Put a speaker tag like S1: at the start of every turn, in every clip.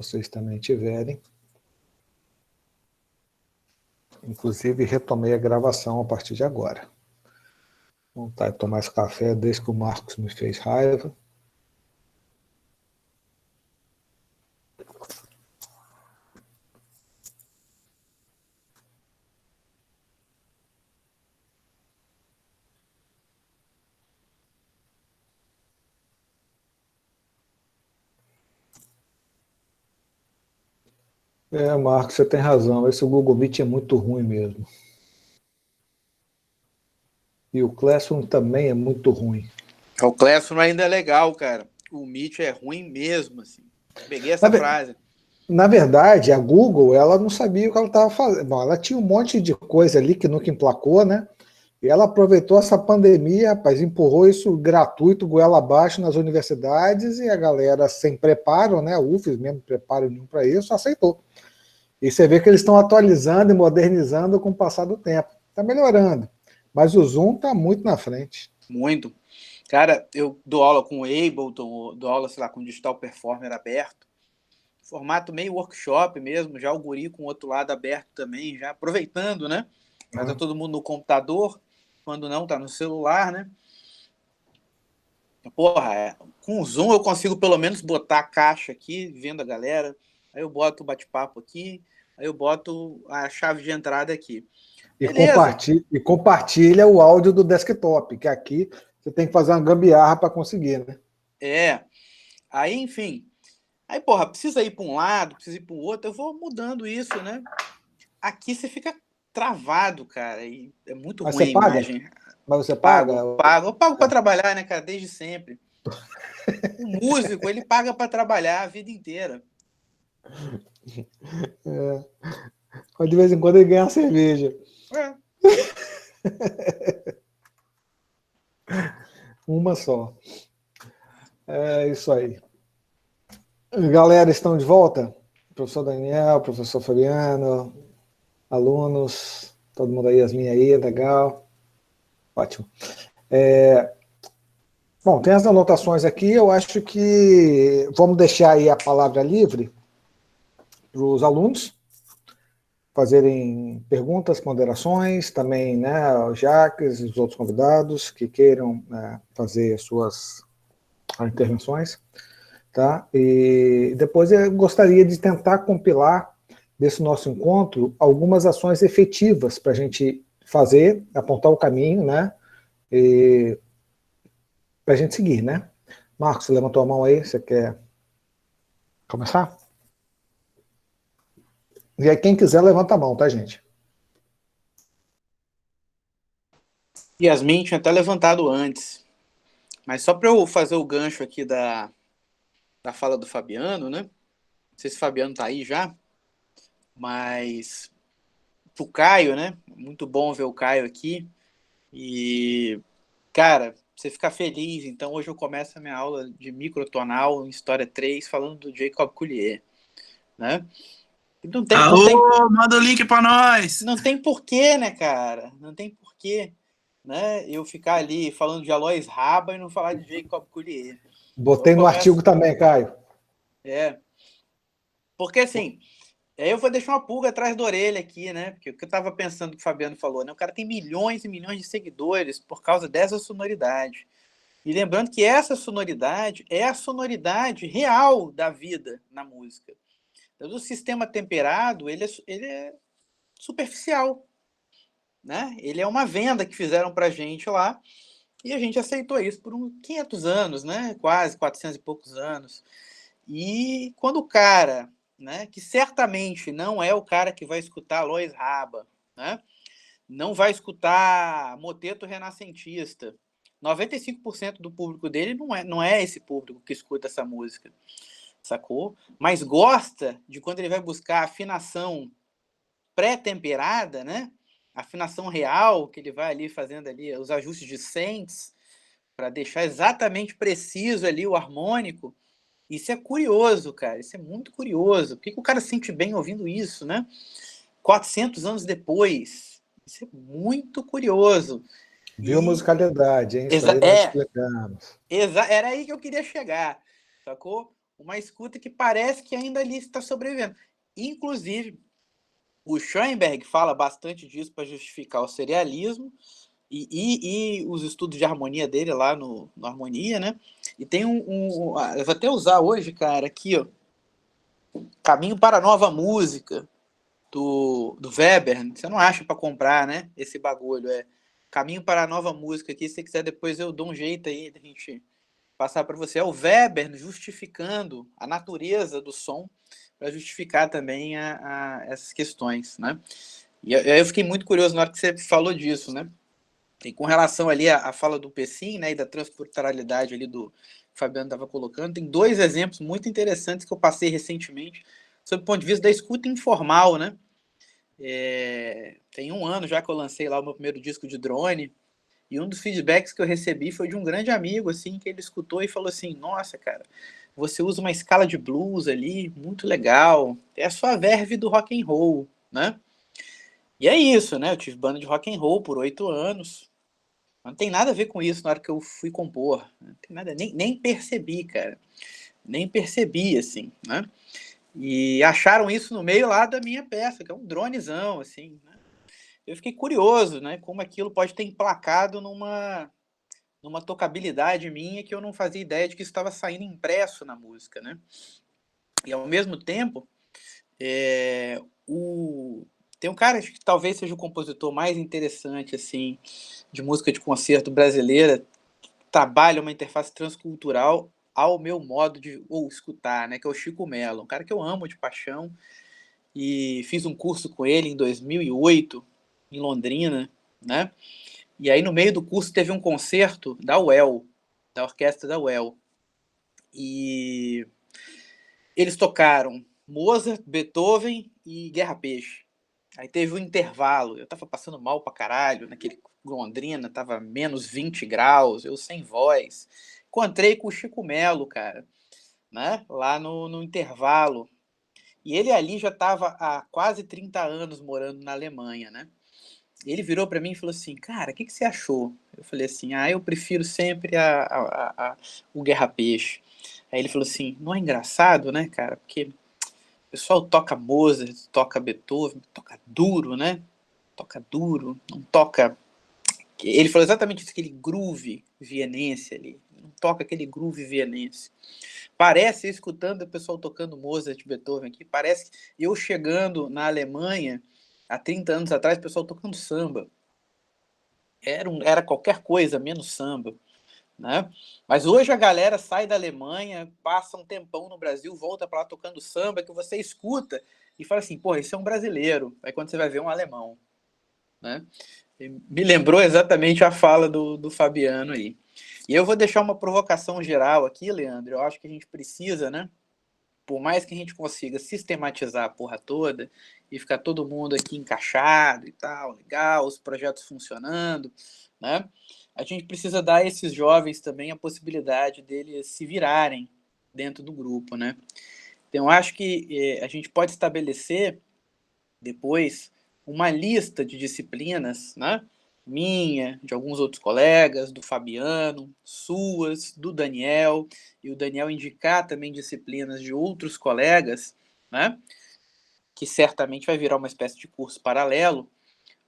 S1: vocês também tiverem. Inclusive, retomei a gravação a partir de agora. Vontade de tomar esse café desde que o Marcos me fez raiva. Marcos, você tem razão. Esse Google Meet é muito ruim mesmo. E o Classroom também é muito ruim.
S2: O Classroom ainda é legal, cara. O Meet é ruim mesmo, assim. Peguei essa frase.
S1: Na verdade, a Google, ela não sabia o que ela estava fazendo. Bom, ela tinha um monte de coisa ali que nunca emplacou, né? E ela aproveitou essa pandemia, rapaz, empurrou isso gratuito, goela abaixo nas universidades, e a galera sem preparo, né? O UFES mesmo, preparo nenhum para isso, aceitou. E você vê que eles estão atualizando e modernizando com o passar do tempo. Está melhorando. Mas o Zoom está muito na frente.
S2: Muito. Cara, eu dou aula com o Ableton, dou aula, sei lá, com o Digital Performer aberto. Formato meio workshop mesmo, já o guri com o outro lado aberto também, já aproveitando, né? Mas tá todo mundo no computador, quando não, tá no celular, né? Porra, com o Zoom eu consigo pelo menos botar a caixa aqui, vendo a galera, aí eu boto o bate-papo aqui, aí eu boto a chave de entrada aqui.
S1: E compartilha o áudio do desktop, que aqui você tem que fazer uma gambiarra para conseguir, né?
S2: Aí, enfim. Aí, porra, precisa ir para um lado, precisa ir para o outro, eu vou mudando isso, né? Aqui você fica travado, cara, e é muito ruim a imagem.
S1: Mas você paga?
S2: Eu pago para trabalhar, né, cara, desde sempre. O músico, ele paga para trabalhar a vida inteira.
S1: Mas de vez em quando ele ganha uma cerveja. Uma só. É isso aí. Galera, estão de volta? Professor Daniel, professor Fabiano, alunos, todo mundo aí, Yasmin aí, legal. Ótimo. Bom, tem as anotações aqui, eu acho que vamos deixar aí a palavra livre para os alunos fazerem perguntas, ponderações, também, né, o Jacques e os outros convidados que queiram fazer suas intervenções, tá? E depois eu gostaria de tentar compilar desse nosso encontro algumas ações efetivas para a gente fazer, apontar o caminho, né, para a gente seguir, né? Marcos, você levantou a mão aí, você quer começar? E aí, quem quiser, levanta a mão, tá, gente?
S2: Yasmin tinha até levantado antes. Mas só para eu fazer o gancho aqui da fala do Fabiano, né? Não sei se o Fabiano tá aí já, mas o Caio, né? Muito bom ver o Caio aqui. E, cara, você fica feliz. Então, hoje eu começo a minha aula de microtonal em História 3, falando do Jacob Collier, né?
S3: Manda o link para nós!
S2: Não tem porquê, né, cara? Não tem porquê, né? Eu ficar ali falando de Alois Raba e não falar de Jacob Collier.
S1: Botei no artigo também, Caio.
S2: Porque, assim, eu vou deixar uma pulga atrás da orelha aqui, né? Porque o que eu estava pensando que o Fabiano falou, né? O cara tem milhões e milhões de seguidores por causa dessa sonoridade. E lembrando que essa sonoridade é a sonoridade real da vida na música. Então, o sistema temperado, ele é superficial, né? Ele é uma venda que fizeram pra gente lá e a gente aceitou isso por uns 500 anos, né? Quase 400 e poucos anos. E quando o cara, né, que certamente não é o cara que vai escutar Alois Raba, né? Não vai escutar moteto renascentista. 95% do público dele não é esse público que escuta essa música, sacou? Mas gosta de quando ele vai buscar afinação pré-temperada, né? Afinação real, que ele vai ali fazendo ali os ajustes de cents para deixar exatamente preciso ali o harmônico. Isso é curioso, cara. Isso é muito curioso. Por que o cara se sente bem ouvindo isso, né? 400 anos depois. Isso é muito curioso.
S1: Biomusicalidade, hein? Isso aí nós explicamos.
S2: Era aí que eu queria chegar, sacou? uma escuta que parece que ainda ali está sobrevivendo. Inclusive, o Schoenberg fala bastante disso para justificar o serialismo e os estudos de harmonia dele lá no Harmonia, né? E tem eu vou até usar hoje, cara, aqui, ó, Caminho para a Nova Música, do Weber. Você não acha para comprar, né? Esse bagulho. É Caminho para a Nova Música aqui. Se você quiser, depois eu dou um jeito aí da gente passar para você. É o Weber justificando a natureza do som para justificar também essas questões, né? E aí eu fiquei muito curioso na hora que você falou disso, né? E com relação ali à fala do Pessin, né, e da transportabilidade ali do que o Fabiano estava colocando, tem dois exemplos muito interessantes que eu passei recentemente, sob o ponto de vista da escuta informal, né? Tem 1 ano já que eu lancei lá o meu primeiro disco de drone, e um dos feedbacks que eu recebi foi de um grande amigo, assim, que ele escutou e falou assim, nossa, cara, você usa uma escala de blues ali, muito legal, é a sua verve do rock and roll, né? E é isso, né? Eu tive banda de rock and roll por 8 anos, não tem nada a ver com isso na hora que eu fui compor. Não tem nada, nem percebi, cara. Nem percebi, assim, né? E acharam isso no meio lá da minha peça, que é um dronezão, assim, né? Eu fiquei curioso, né? Como aquilo pode ter emplacado numa tocabilidade minha que eu não fazia ideia de que isso estava saindo impresso na música, né? E ao mesmo tempo, tem um cara que talvez seja o compositor mais interessante, assim, de música de concerto brasileira, trabalha uma interface transcultural ao meu modo de escutar, né, que é o Chico Mello, um cara que eu amo de paixão, e fiz um curso com ele em 2008, em Londrina, né, e aí no meio do curso teve um concerto da UEL, da orquestra da UEL, e eles tocaram Mozart, Beethoven e Guerra Peixe. Aí teve um intervalo, eu tava passando mal pra caralho, naquele Londrina, tava menos 20 graus, eu sem voz. Encontrei com o Chico Mello, cara, né? Lá no intervalo. E ele ali já estava há quase 30 anos morando na Alemanha, né? Ele virou para mim e falou assim, cara, o que você achou? Eu falei assim, eu prefiro sempre o Guerra Peixe. Aí ele falou assim, não é engraçado, né, cara? Porque o pessoal toca Mozart, toca Beethoven, toca duro, né? Toca duro, não toca... Ele falou exatamente isso, aquele groove vienense ali. Não toca aquele groove vienense. Parece, escutando o pessoal tocando Mozart, Beethoven aqui, parece eu chegando na Alemanha, há 30 anos atrás, o pessoal tocando samba. Era qualquer coisa, menos samba. Né? Mas hoje a galera sai da Alemanha, passa um tempão no Brasil, volta para lá tocando samba, que você escuta e fala assim, pô, esse é um brasileiro. Aí quando você vai ver um alemão. Né? Me lembrou exatamente a fala do Fabiano aí. E eu vou deixar uma provocação geral aqui, Leandro. Eu acho que a gente precisa, né? Por mais que a gente consiga sistematizar a porra toda e ficar todo mundo aqui encaixado e tal, legal, os projetos funcionando, né? A gente precisa dar a esses jovens também a possibilidade deles se virarem dentro do grupo, né? Então, eu acho que a gente pode estabelecer depois uma lista de disciplinas, né? Minha, de alguns outros colegas, do Fabiano, suas, do Daniel, e o Daniel indicar também disciplinas de outros colegas, né? Que certamente vai virar uma espécie de curso paralelo,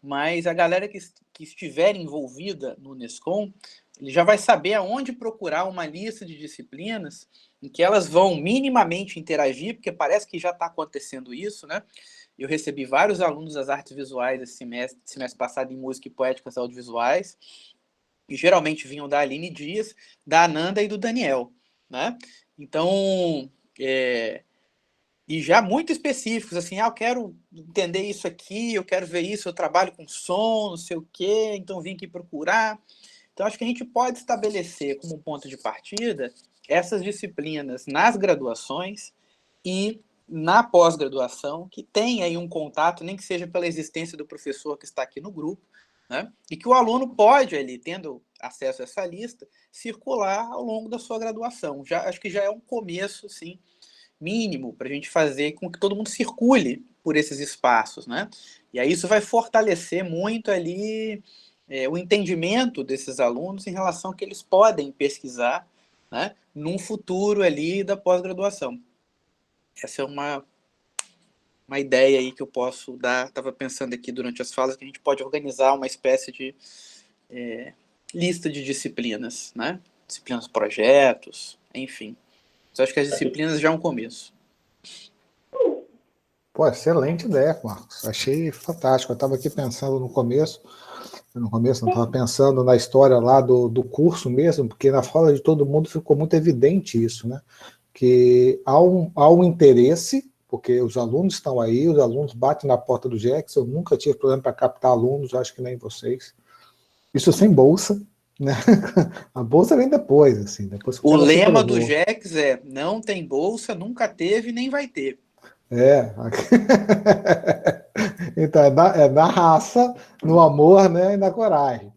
S2: mas a galera que estiver envolvida no Nescom, ele já vai saber aonde procurar uma lista de disciplinas em que elas vão minimamente interagir, porque parece que já está acontecendo isso, né? Eu recebi vários alunos das artes visuais esse semestre passado em música e poéticas audiovisuais, que geralmente vinham da Aline Dias, da Ananda e do Daniel, né? Então, e já muito específicos, assim, eu quero entender isso aqui, eu quero ver isso, eu trabalho com som, não sei o quê, então vim aqui procurar. Então, acho que a gente pode estabelecer como ponto de partida essas disciplinas nas graduações e na pós-graduação, que tem aí um contato, nem que seja pela existência do professor que está aqui no grupo, né? E que o aluno pode, ali, tendo acesso a essa lista, circular ao longo da sua graduação. Acho que já é um começo, sim, mínimo para a gente fazer com que todo mundo circule por esses espaços, né? E aí isso vai fortalecer muito ali o entendimento desses alunos em relação ao que eles podem pesquisar né, num futuro ali da pós-graduação. Essa é uma ideia aí que eu posso dar. Estava pensando aqui durante as falas que a gente pode organizar uma espécie de lista de disciplinas, né? Disciplinas, projetos, enfim. Eu acho que as disciplinas já é um começo.
S1: Pô, excelente ideia, Marcos. Achei fantástico. Eu estava aqui pensando no começo não estava pensando na história lá do curso mesmo, porque na fala de todo mundo ficou muito evidente isso, né? Que há um interesse, porque os alunos estão aí, os alunos batem na porta do Jackson, eu nunca tive problema para captar alunos, acho que nem vocês. Isso sem bolsa, né? A bolsa vem depois, assim, depois que o
S2: O
S1: cara se
S2: lema do
S1: provou.
S2: GEX é: não tem bolsa, nunca teve, nem vai ter.
S1: É. Então, é na raça, no amor, né, e na coragem.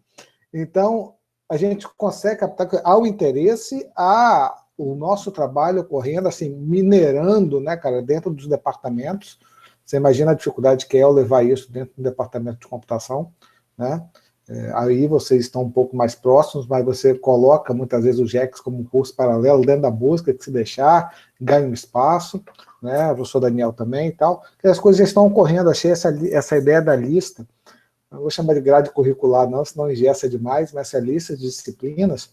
S1: Então, a gente consegue captar que há o interesse, há o nosso trabalho ocorrendo, assim, minerando, né, cara, dentro dos departamentos. Você imagina a dificuldade que é eu levar isso dentro do departamento de computação, né? Aí vocês estão um pouco mais próximos, mas você coloca muitas vezes o GEX como um curso paralelo dentro da música, que se deixar, ganha um espaço, né? Eu sou Daniel também e tal. As coisas já estão ocorrendo, achei essa ideia da lista, não vou chamar de grade curricular não, senão engessa demais, mas essa lista de disciplinas,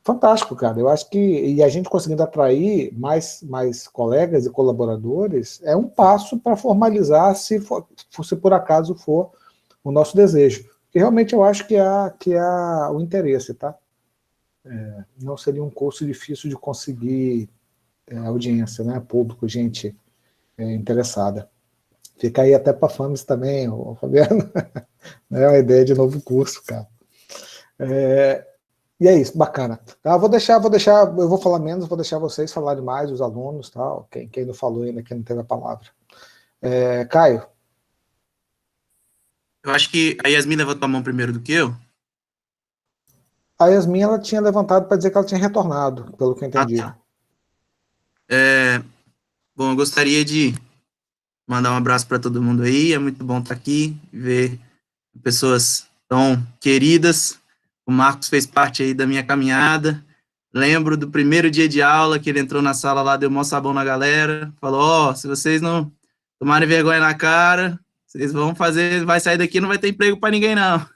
S1: fantástico, cara. Eu acho que, e a gente conseguindo atrair mais colegas e colaboradores, é um passo para formalizar, se por acaso for o nosso desejo. E realmente eu acho que há o interesse, tá? Não seria um curso difícil de conseguir audiência, né? Público, gente interessada. Fica aí até para fãs também, Fabiano. É uma ideia de novo curso, cara. E é isso, bacana. Tá, eu vou falar menos, vou deixar vocês falarem mais, os alunos, tal, quem não falou ainda, quem não teve a palavra. Caio?
S3: Eu acho que a Yasmin levantou a mão primeiro do que eu.
S1: A Yasmin, ela tinha levantado para dizer que ela tinha retornado, pelo que eu
S3: Ah,
S1: entendi.
S3: tá. Bom, eu gostaria de mandar um abraço para todo mundo aí. É muito bom estar aqui, ver pessoas tão queridas. O Marcos fez parte aí da minha caminhada. Lembro do primeiro dia de aula que ele entrou na sala lá, deu mó sabão na galera, falou: se vocês não tomarem vergonha na cara, vocês vão vai sair daqui, não vai ter emprego para ninguém não.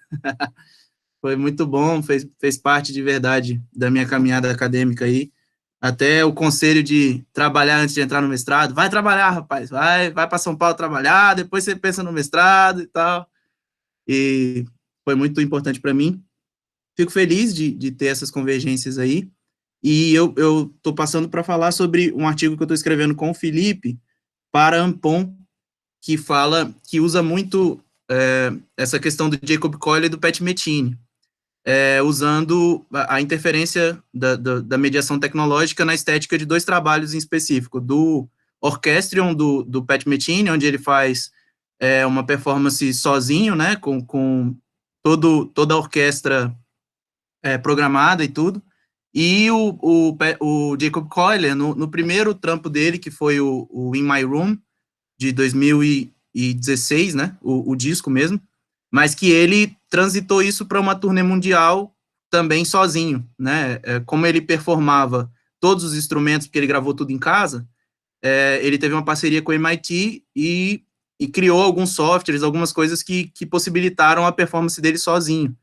S3: Foi muito bom, fez parte de verdade da minha caminhada acadêmica aí. Até o conselho de trabalhar antes de entrar no mestrado. Vai trabalhar, rapaz, vai para São Paulo trabalhar, depois você pensa no mestrado e tal. E foi muito importante para mim. Fico feliz de ter essas convergências aí. E eu estou passando para falar sobre um artigo que eu estou escrevendo com o Felipe para a Ampon, que usa muito essa questão do Jacob Collier e do Pat Metini, usando a interferência da mediação tecnológica na estética de dois trabalhos em específico, do Orchestrion, do Pat Metini, onde ele faz uma performance sozinho, né, com toda a orquestra programada e tudo, e o Jacob Collier, no primeiro trampo dele, que foi o In My Room, de 2016, né, o disco mesmo, mas que ele transitou isso para uma turnê mundial também sozinho, né, como ele performava todos os instrumentos, porque ele gravou tudo em casa, ele teve uma parceria com o MIT e criou alguns softwares, algumas coisas que possibilitaram a performance dele sozinho.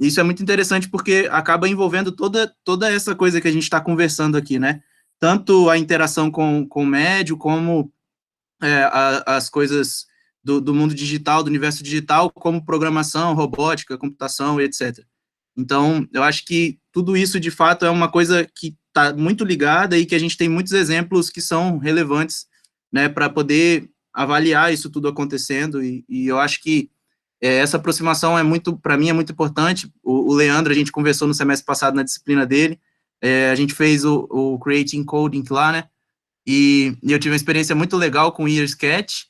S3: Isso é muito interessante porque acaba envolvendo toda essa coisa que a gente está conversando aqui, né? Tanto a interação com o médio, como as coisas do mundo digital, do universo digital, como programação, robótica, computação e etc. Então, eu acho que tudo isso, de fato, é uma coisa que está muito ligada e que a gente tem muitos exemplos que são relevantes, né, para poder avaliar isso tudo acontecendo, e eu acho que essa aproximação para mim, é muito importante. O Leandro, a gente conversou no semestre passado na disciplina dele, a gente fez o Creating Coding lá, né, e eu tive uma experiência muito legal com o Ear Sketch,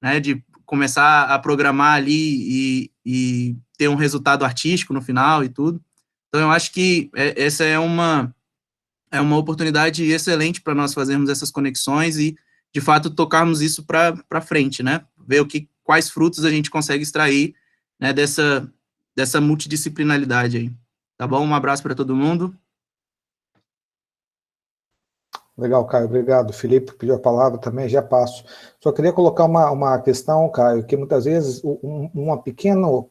S3: né, de começar a programar ali e ter um resultado artístico no final e tudo. Então, eu acho que essa é uma oportunidade excelente para nós fazermos essas conexões e, de fato, tocarmos isso para frente, né? Ver quais frutos a gente consegue extrair, né, dessa multidisciplinaridade aí. Tá bom? Um abraço para todo mundo.
S1: Legal, Caio, obrigado. Felipe pediu a palavra também, já passo. Só queria colocar uma questão, Caio, que muitas vezes um pequeno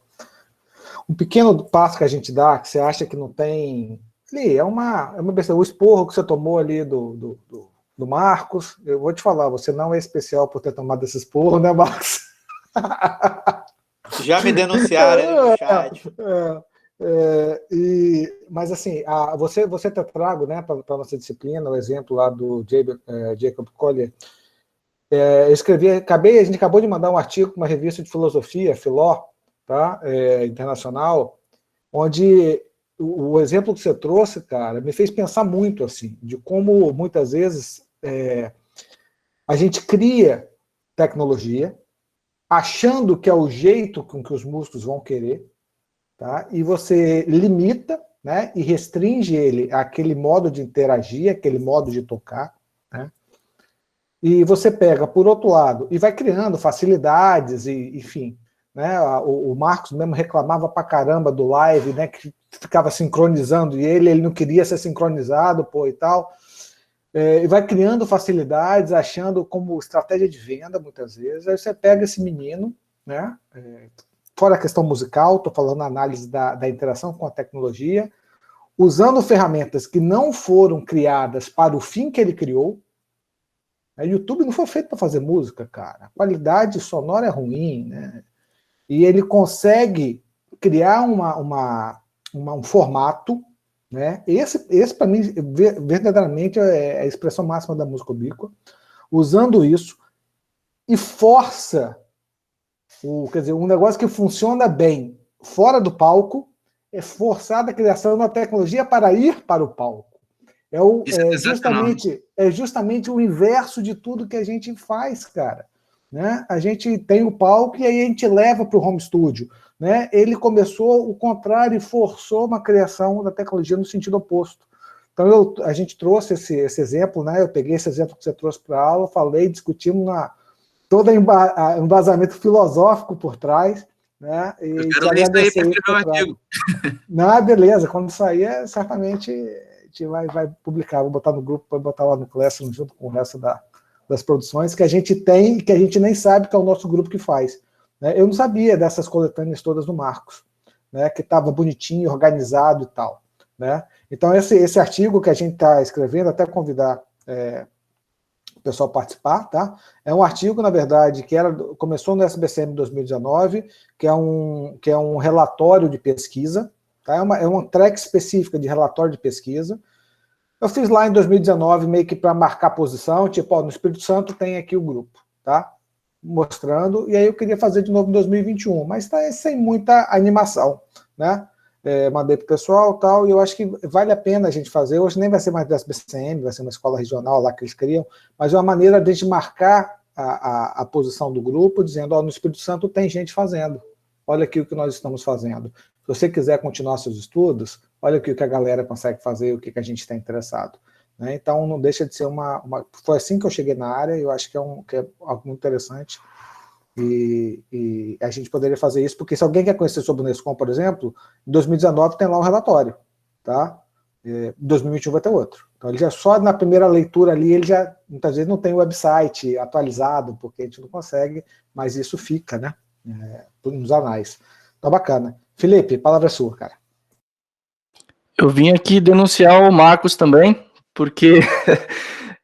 S1: passo que a gente dá, que você acha que não tem... Ali, é uma besteira. O esporro que você tomou ali do Marcos, eu vou te falar, você não é especial por ter tomado esse esporro, né, Marcos?
S2: Já me denunciaram no chat.
S1: Mas assim, você trago, né, para a nossa disciplina, o exemplo lá do Jacob Collier. A gente acabou de mandar um artigo para uma revista de filosofia, Filó, tá? Internacional, onde o exemplo que você trouxe, cara, me fez pensar muito assim, de como muitas vezes a gente cria tecnologia achando que é o jeito com que os músicos vão querer, tá? E você limita, né, e restringe ele àquele modo de interagir, aquele modo de tocar, né? E você pega, por outro lado, e vai criando facilidades, enfim, né? O Marcos mesmo reclamava pra caramba do live, né, que ficava sincronizando, e ele não queria ser sincronizado, pô, e tal. E vai criando facilidades, achando como estratégia de venda, muitas vezes. Aí você pega esse menino, né, fora a questão musical, estou falando a análise da interação com a tecnologia, usando ferramentas que não foram criadas para o fim que ele criou. O YouTube não foi feito para fazer música, cara. A qualidade sonora é ruim, né? E ele consegue criar um formato, né? Esse para mim, verdadeiramente, é a expressão máxima da música ubíqua, usando isso, e força, quer dizer, um negócio que funciona bem fora do palco, é forçar a criação de uma tecnologia para ir para o palco. Justamente o inverso de tudo que a gente faz, cara. Né? A gente tem o palco e aí a gente leva para o home studio. Né? Ele começou o contrário e forçou uma criação da tecnologia no sentido oposto. Então a gente trouxe esse exemplo, né? Eu peguei esse exemplo que você trouxe para a aula, falei, discutimos todo embasamento filosófico por trás. Né? E
S3: eu quero ler isso aí para escrever o artigo.
S1: Não, beleza, quando sair, certamente a gente vai publicar, vou botar no grupo, vou botar lá no Classroom junto com o resto das produções que a gente tem e que a gente nem sabe que é o nosso grupo que faz. Né? Eu não sabia dessas coletâneas todas do Marcos, né? Que estava bonitinho, organizado e tal. Né? Então, esse artigo que a gente está escrevendo, até convidar o pessoal a participar, tá? É um artigo, na verdade, que começou no SBCM 2019, que é um relatório de pesquisa, tá? É uma track específica de relatório de pesquisa. Eu fiz lá em 2019, meio que para marcar posição, tipo, no Espírito Santo tem aqui o grupo, tá? Mostrando, e aí eu queria fazer de novo em 2021, mas está sem muita animação, né? Mandei para o pessoal e tal, e eu acho que vale a pena a gente fazer. Hoje nem vai ser mais da SBCM, vai ser uma escola regional lá que eles criam, mas é uma maneira de a gente marcar a posição do grupo, dizendo, no Espírito Santo tem gente fazendo, olha aqui o que nós estamos fazendo. Se você quiser continuar seus estudos, olha aqui o que a galera consegue fazer, o que a gente está interessado. Né? Então, não deixa de ser Foi assim que eu cheguei na área, eu acho que é algo muito interessante, e a gente poderia fazer isso, porque se alguém quer conhecer sobre o Unescom, por exemplo, em 2019 tem lá um relatório, tá? Em 2021 vai ter outro. Então, ele já só na primeira leitura ali, ele já, muitas vezes, não tem o website atualizado, porque a gente não consegue, mas isso fica, né? Nos anais. Então, bacana. Felipe, palavra é sua, cara.
S4: Eu vim aqui denunciar o Marcos também, porque,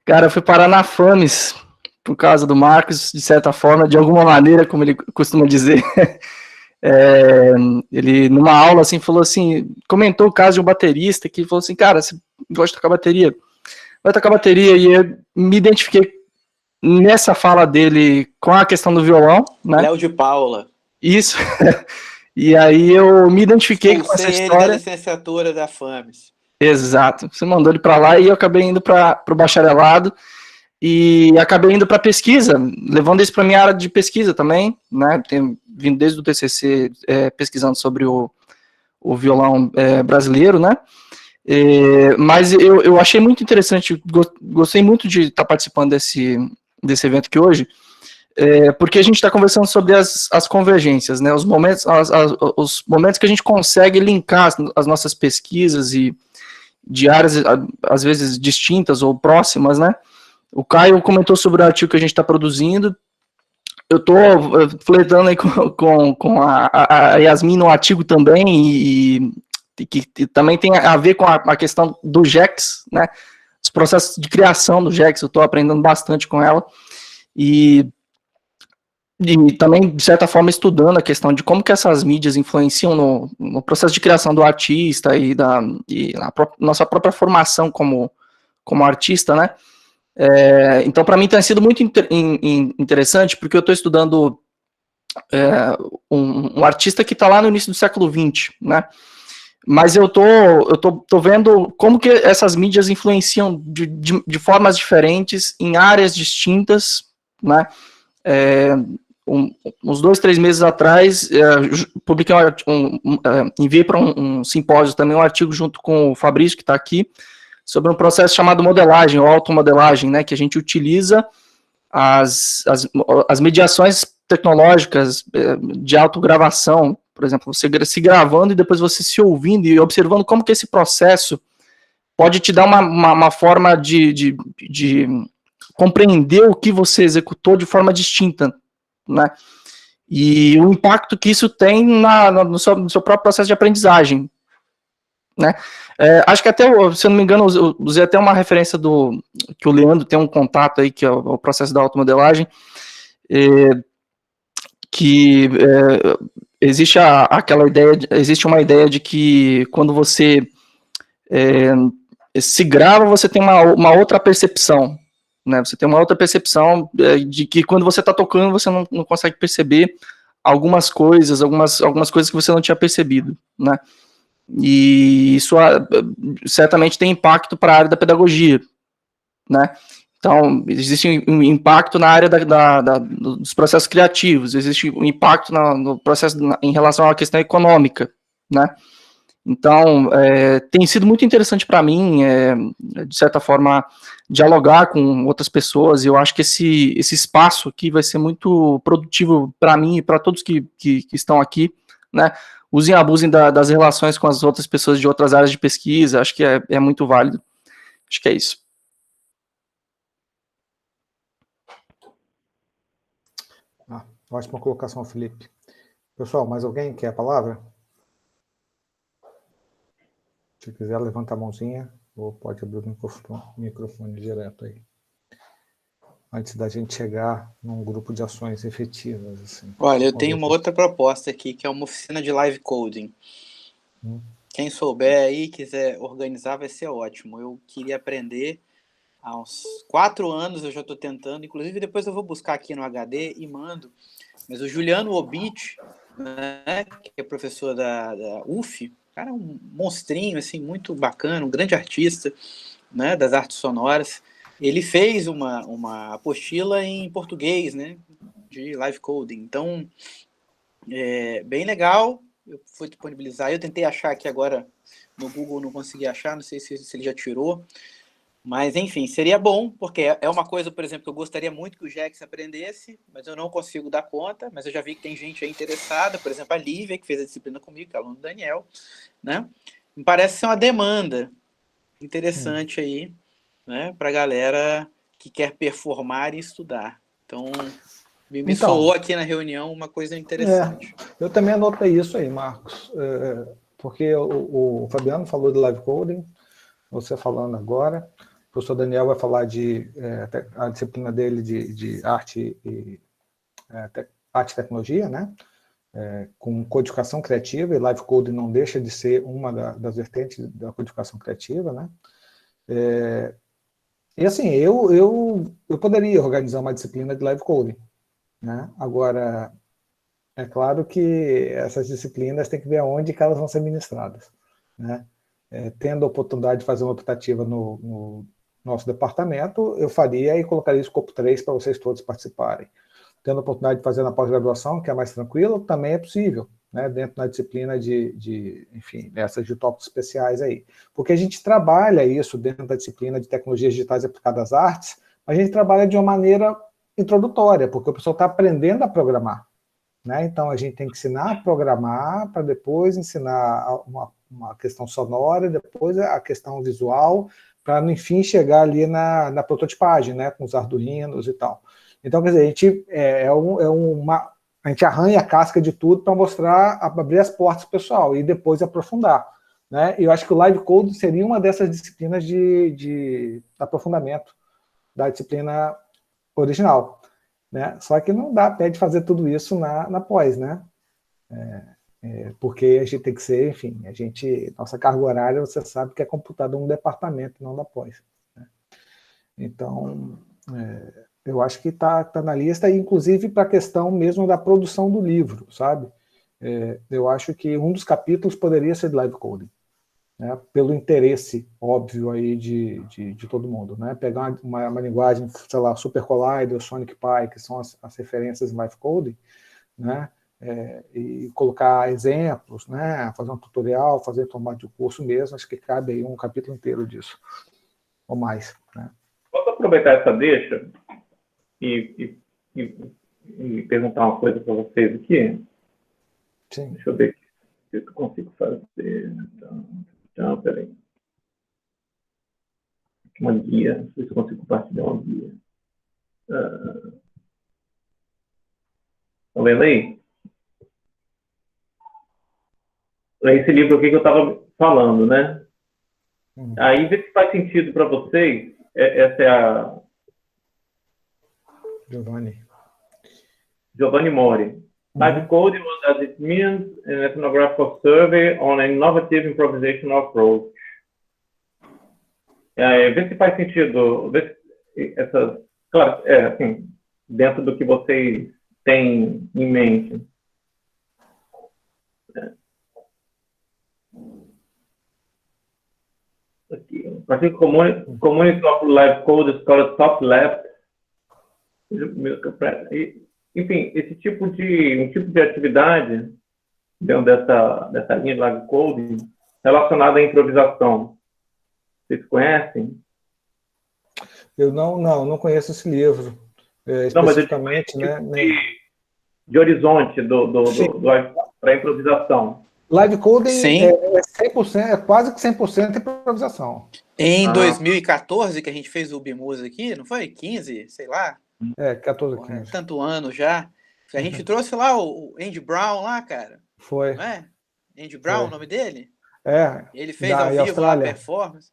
S4: cara, eu fui parar na FAMES por causa do Marcos, de certa forma, de alguma maneira, como ele costuma dizer. Ele, numa aula, assim, falou assim, comentou o caso de um baterista que falou assim, cara, você gosta de tocar bateria? Vai tocar bateria, e eu me identifiquei nessa fala dele com a questão do violão, né?
S2: Léo de Paula.
S4: Isso. E aí eu me identifiquei com essa história.
S2: Ele da licenciatura da FAMES.
S4: Exato. Você mandou ele para lá e eu acabei indo para o bacharelado e acabei indo para pesquisa, levando isso para minha área de pesquisa também, né? Tenho vindo desde o TCC pesquisando sobre o violão brasileiro, né? Mas eu achei muito interessante, gostei muito de estar participando desse evento aqui hoje, porque a gente está conversando sobre as convergências, né? Os momentos que a gente consegue linkar as nossas pesquisas e de áreas, às vezes, distintas ou próximas, né? O Caio comentou sobre o artigo que a gente está produzindo. Eu estou flertando aí com a Yasmin no artigo também, e que também tem a ver com a questão do GEX, né? Os processos de criação do GEX, eu estou aprendendo bastante com ela. E também, de certa forma, estudando a questão de como que essas mídias influenciam no processo de criação do artista e na nossa própria formação como artista, né? Então, para mim, tem sido muito interessante, porque eu estou estudando um artista que está lá no início do século XX, né? Mas eu tô vendo como que essas mídias influenciam de formas diferentes, em áreas distintas, né? Uns 2, 3 meses atrás, publiquei enviei para um simpósio também um artigo junto com o Fabrício, que está aqui, sobre um processo chamado modelagem, ou automodelagem, né, que a gente utiliza as mediações tecnológicas de autogravação, por exemplo, você se gravando e depois você se ouvindo e observando como que esse processo pode te dar uma forma de compreender o que você executou de forma distinta, né? E o impacto que isso tem no seu próprio processo de aprendizagem, né? Acho que até, se eu não me engano, eu usei até uma referência que o Leandro tem um contato aí, que é o processo da automodelagem, que existe aquela ideia, existe uma ideia de que quando você se grava, você tem uma outra percepção, né? Você tem uma outra percepção de que quando você está tocando, você não consegue perceber algumas coisas que você não tinha percebido, né? E isso certamente tem impacto para a área da pedagogia, né? Então, existe um impacto na área dos processos criativos, existe um impacto no processo em relação à questão econômica, né? Então, tem sido muito interessante para mim, de certa forma, dialogar com outras pessoas, e eu acho que esse espaço aqui vai ser muito produtivo para mim e para todos que estão aqui, né? Usem e abusem das relações com as outras pessoas de outras áreas de pesquisa, acho que é muito válido. Acho que é isso.
S1: Ótima colocação, Felipe. Pessoal, mais alguém quer a palavra? Se quiser, levanta a mãozinha, ou pode abrir o microfone direto aí. Antes da gente chegar num grupo de ações efetivas. Assim.
S2: Olha, eu tenho uma outra proposta aqui, que é uma oficina de live coding. Quem souber aí, quiser organizar, vai ser ótimo. Eu queria aprender há uns 4 anos, eu já estou tentando, inclusive depois eu vou buscar aqui no HD e mando. Mas o Juliano Obit, né, que é professor da UF, cara, é um monstrinho, assim, muito bacana, um grande artista, né, das artes sonoras. Ele fez uma apostila em português, né, de live coding. Então, bem legal. Eu fui disponibilizar. Eu tentei achar aqui agora no Google, não consegui achar, não sei se ele já tirou. Mas, enfim, seria bom, porque é uma coisa, por exemplo, que eu gostaria muito que o GEX aprendesse, mas eu não consigo dar conta, mas eu já vi que tem gente aí interessada, por exemplo, a Lívia, que fez a disciplina comigo, que é aluno do Daniel, né? Me parece ser uma demanda interessante aí, né, para a galera que quer performar e estudar. Então, me soou aqui na reunião uma coisa interessante.
S1: Eu também anotei isso aí, Marcos, porque o Fabiano falou de live coding, você falando agora, o professor Daniel vai falar a disciplina dele de arte e tecnologia, né? Com codificação criativa, e live coding não deixa de ser uma das vertentes da codificação criativa, né? E assim, eu poderia organizar uma disciplina de live coding, né? Agora, é claro que essas disciplinas tem que ver aonde que elas vão ser ministradas, né? Tendo a oportunidade de fazer uma optativa no nosso departamento, eu faria e colocaria o escopo 3 para vocês todos participarem. Tendo a oportunidade de fazer na pós-graduação, que é mais tranquilo, também é possível, né, dentro da disciplina enfim, dessas de tópicos especiais aí. Porque a gente trabalha isso dentro da disciplina de tecnologias digitais aplicadas às artes, mas a gente trabalha de uma maneira introdutória, porque o pessoal está aprendendo a programar, né? Então, a gente tem que ensinar a programar para depois ensinar uma questão sonora, depois a questão visual, para, enfim, chegar ali na prototipagem, né, com os Arduinos e tal. Então, quer dizer, a gente, a gente arranha a casca de tudo para mostrar, abrir as portas para o pessoal e depois aprofundar. Né? E eu acho que o Live Code seria uma dessas disciplinas de aprofundamento da disciplina original. Né? Só que não dá pé de fazer tudo isso na pós, né? Porque a gente tem que ser, enfim, nossa carga horária, você sabe que é computada num departamento, não na pós. Né? Então, eu acho que está na lista, inclusive para a questão mesmo da produção do livro, sabe? Eu acho que um dos capítulos poderia ser de live coding, né? Pelo interesse óbvio aí de todo mundo, né? Pegar uma linguagem, sei lá, Super Collider, Sonic Pi, que são as referências em live coding, né? E colocar exemplos, né? Fazer um tutorial, fazer formato de curso mesmo, acho que cabe aí um capítulo inteiro disso, ou mais, né?
S5: Posso aproveitar essa deixa e perguntar uma coisa para vocês aqui?
S1: Sim.
S5: Deixa eu ver se eu consigo fazer. Então, peraí. Uma guia. Não sei se eu consigo compartilhar uma guia. Estão vendo aí? É esse livro aqui que eu estava falando, né? Aí, vê se faz sentido para vocês. Essa é a Giovanni Mori. Live Coding, what does it mean? An ethnographical survey on an innovative improvisational approach. Vê se faz sentido. Vê se claro, assim, dentro do que vocês têm em mente. Aqui. Particular Community of Live Code is called Top Left. Enfim, um tipo de atividade dentro dessa linha de live coding relacionada à improvisação. Vocês conhecem?
S1: Eu não conheço esse livro especificamente,
S5: não, mas
S1: né?
S5: De horizonte para improvisação.
S1: Live coding é 100%, é quase que 100% improvisação.
S2: Em 2014, que a gente fez o Bimus aqui, não foi? 15, sei lá.
S1: 14, 15.
S2: Tanto ano já. A gente trouxe lá o Andy Brown lá, cara.
S1: Foi.
S2: Não é? Andy Brown, o nome dele?
S1: Ele
S2: fez ao vivo lá a performance.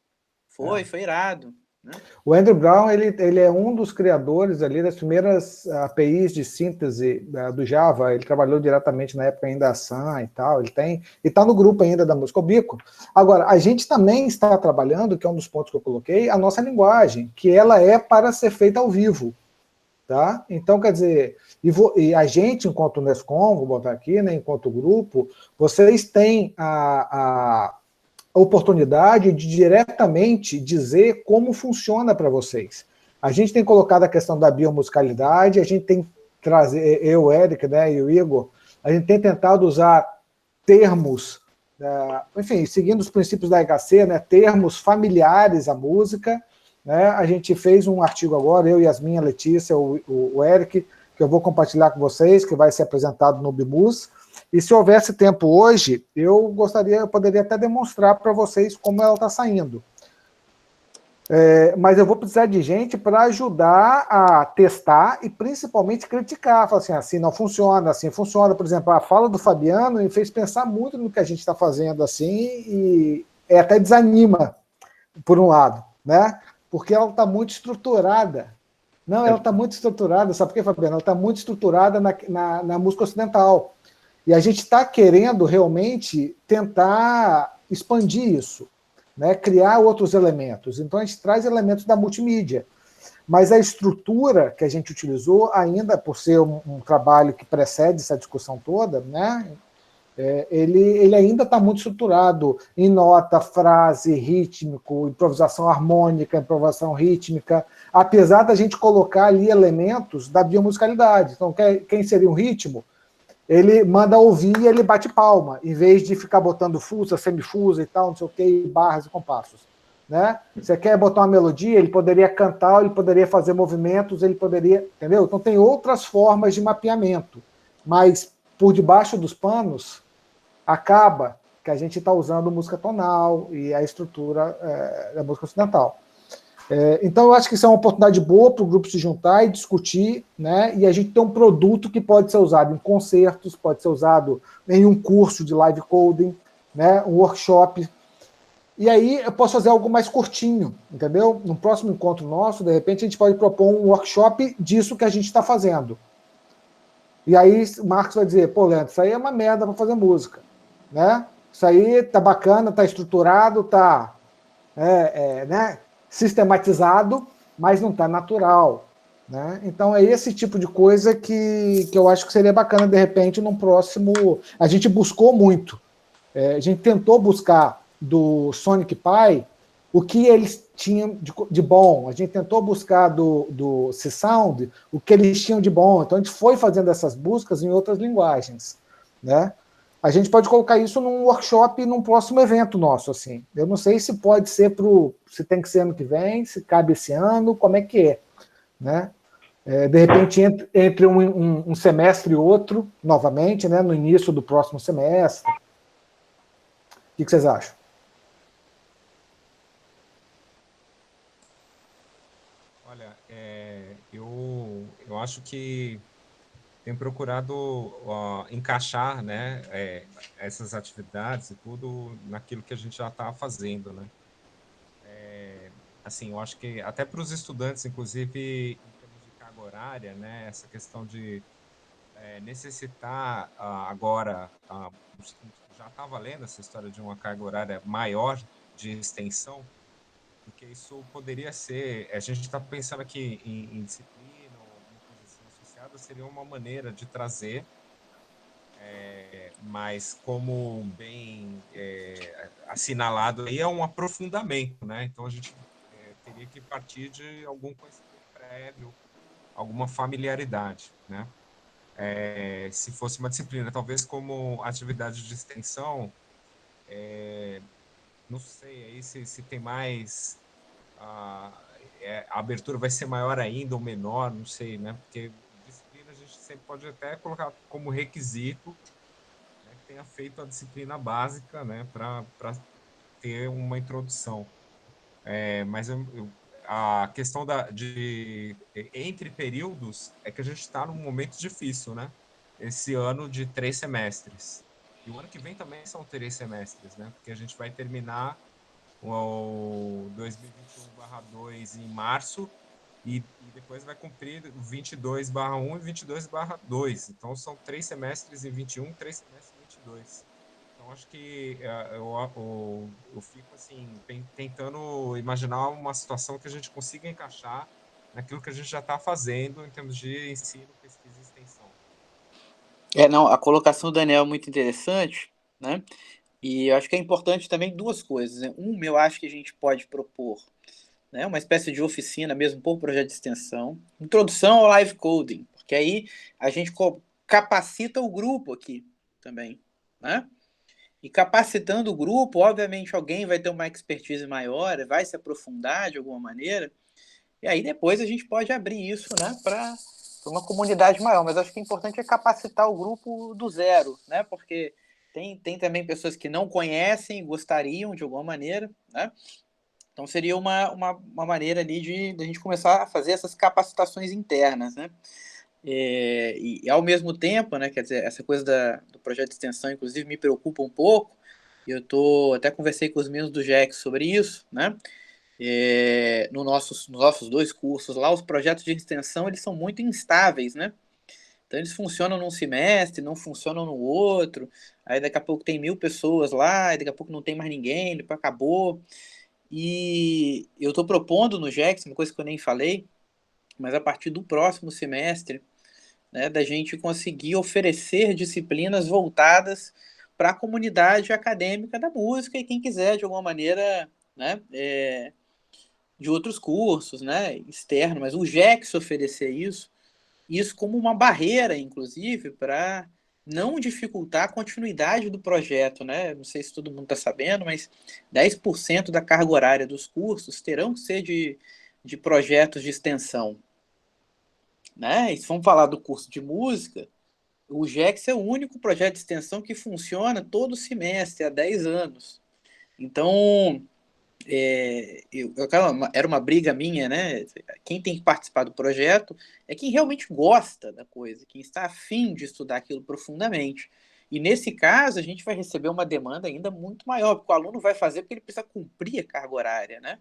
S2: Foi irado. Né?
S1: O Andrew Brown, ele é um dos criadores ali das primeiras APIs de síntese do Java. Ele trabalhou diretamente na época ainda da Sun e tal. Ele está no grupo ainda da Música Bico. Agora, a gente também está trabalhando, que é um dos pontos que eu coloquei, a nossa linguagem, que ela é para ser feita ao vivo. Tá? Então, quer dizer, e a gente, enquanto Nescom, vou botar aqui, né, enquanto grupo, vocês têm a oportunidade de diretamente dizer como funciona para vocês. A gente tem colocado a questão da biomusicalidade, a gente tem trazer, eu, o Eric, né, e o Igor, a gente tem tentado usar termos, enfim, seguindo os princípios da HC, né, termos familiares à música, né? A gente fez um artigo agora, eu, Yasmin, a Letícia, o Eric, que eu vou compartilhar com vocês, que vai ser apresentado no Bimus. E se houvesse tempo hoje, eu poderia até demonstrar para vocês como ela está saindo. Mas eu vou precisar de gente para ajudar a testar e principalmente criticar. Falar assim não funciona, assim funciona. Por exemplo, a fala do Fabiano me fez pensar muito no que a gente está fazendo assim e até desanima, por um lado, né? Porque ela está muito estruturada. Não, ela está muito estruturada, sabe por quê, Fabiano? Ela está muito estruturada na música ocidental. E a gente está querendo realmente tentar expandir isso, né? Criar outros elementos. Então a gente traz elementos da multimídia. Mas a estrutura que a gente utilizou, ainda por ser um trabalho que precede essa discussão toda, né? Ele ainda está muito estruturado em nota, frase, rítmico, improvisação harmônica, improvisação rítmica, apesar da gente colocar ali elementos da biomusicalidade. Então, quem seria um ritmo, ele manda ouvir e ele bate palma, em vez de ficar botando fusa, semifusa e tal, não sei o que, barras e compassos. Né? Você quer botar uma melodia, ele poderia cantar, ele poderia fazer movimentos, ele poderia... Entendeu? Então, tem outras formas de mapeamento, mas por debaixo dos panos, acaba que a gente está usando música tonal e a estrutura da música ocidental. Então, eu acho que isso é uma oportunidade boa para o grupo se juntar e discutir, né? E a gente ter um produto que pode ser usado em concertos, pode ser usado em um curso de live coding, né? Um workshop. E aí eu posso fazer algo mais curtinho, entendeu? No próximo encontro nosso, de repente, a gente pode propor um workshop disso que a gente está fazendo. E aí o Marcos vai dizer, pô, Leandro, isso aí é uma merda para fazer música, né? Isso aí tá bacana, tá estruturado, tá né, sistematizado, mas não tá natural, né? Então é esse tipo de coisa que eu acho que seria bacana, de repente, num próximo... A gente buscou muito, a gente tentou buscar do Sonic Pi o que eles tinham de bom, a gente tentou buscar do C-Sound o que eles tinham de bom, então a gente foi fazendo essas buscas em outras linguagens, né? A gente pode colocar isso num workshop, num próximo evento nosso, assim. Eu não sei se pode ser se tem que ser ano que vem, se cabe esse ano, como é que é, né? De repente, entre um semestre e outro, novamente, né, no início do próximo semestre. O que vocês acham?
S6: Olha, eu acho que tenho procurado encaixar, né, essas atividades e tudo naquilo que a gente já está fazendo, né? Assim, eu acho que até para os estudantes, inclusive em termos de carga horária, né, essa questão de necessitar agora, já está valendo essa história de uma carga horária maior de extensão, porque isso poderia ser, a gente está pensando aqui em disciplina ou alguma coisa assim associada, seria uma maneira de trazer, mas como bem assinalado aí, é um aprofundamento, né? Então a gente teria que partir de algum conhecimento prévio, alguma familiaridade, né? Se fosse uma disciplina, talvez como atividade de extensão, não sei aí se tem mais a abertura vai ser maior ainda ou menor, não sei, né? Porque disciplina a gente sempre pode até colocar como requisito, né, que tenha feito a disciplina básica, né, para ter uma introdução. Mas a questão de entre períodos é que a gente está num momento difícil, né? Esse ano de 3 semestres. E o ano que vem também são 3 semestres, né? Porque a gente vai terminar o 2021/2 em março e depois vai cumprir 22/1 e 22/2. Então, são 3 semestres em 21, 3 semestres em 22. Então, acho que eu fico assim, tentando imaginar uma situação que a gente consiga encaixar naquilo que a gente já está fazendo em termos de ensino, pesquisa e extensão.
S2: Não, a colocação do Daniel é muito interessante, né? E eu acho que é importante também duas coisas, né? Eu acho que a gente pode propor, né, uma espécie de oficina mesmo por projeto de extensão, introdução ao live coding, porque aí a gente capacita o grupo aqui também, né? E capacitando o grupo, obviamente alguém vai ter uma expertise maior, vai se aprofundar de alguma maneira, e aí depois a gente pode abrir isso, né, para uma comunidade maior. Mas acho que o importante é capacitar o grupo do zero, né? Porque tem também pessoas que não conhecem, gostariam de alguma maneira, né? Então seria uma maneira ali de a gente começar a fazer essas capacitações internas, né? E ao mesmo tempo, né, quer dizer, essa coisa do projeto de extensão, inclusive, me preocupa um pouco. Eu até conversei com os meninos do GEX sobre isso, né? Nos nossos 2 cursos lá, os projetos de extensão eles são muito instáveis, né? Então eles funcionam num semestre, não funcionam no outro. Aí daqui a pouco tem 1000 pessoas lá, e daqui a pouco não tem mais ninguém, depois acabou. E eu estou propondo no GEX, uma coisa que eu nem falei, mas a partir do próximo semestre, né, da gente conseguir oferecer disciplinas voltadas para a comunidade acadêmica da música e quem quiser, de alguma maneira, né, de outros cursos, né, externo, mas o GEX oferecer isso como uma barreira, inclusive, para não dificultar a continuidade do projeto, né? Não sei se todo mundo está sabendo, mas 10% da carga horária dos cursos terão que ser de projetos de extensão, né? E se vamos falar do curso de música, O GEX é o único projeto de extensão que funciona todo semestre, há 10 anos. Então, era uma briga minha, né? Quem tem que participar do projeto é quem realmente gosta da coisa, quem está afim de estudar aquilo profundamente. E nesse caso, a gente vai receber uma demanda ainda muito maior, porque o aluno vai fazer porque ele precisa cumprir a carga horária, né?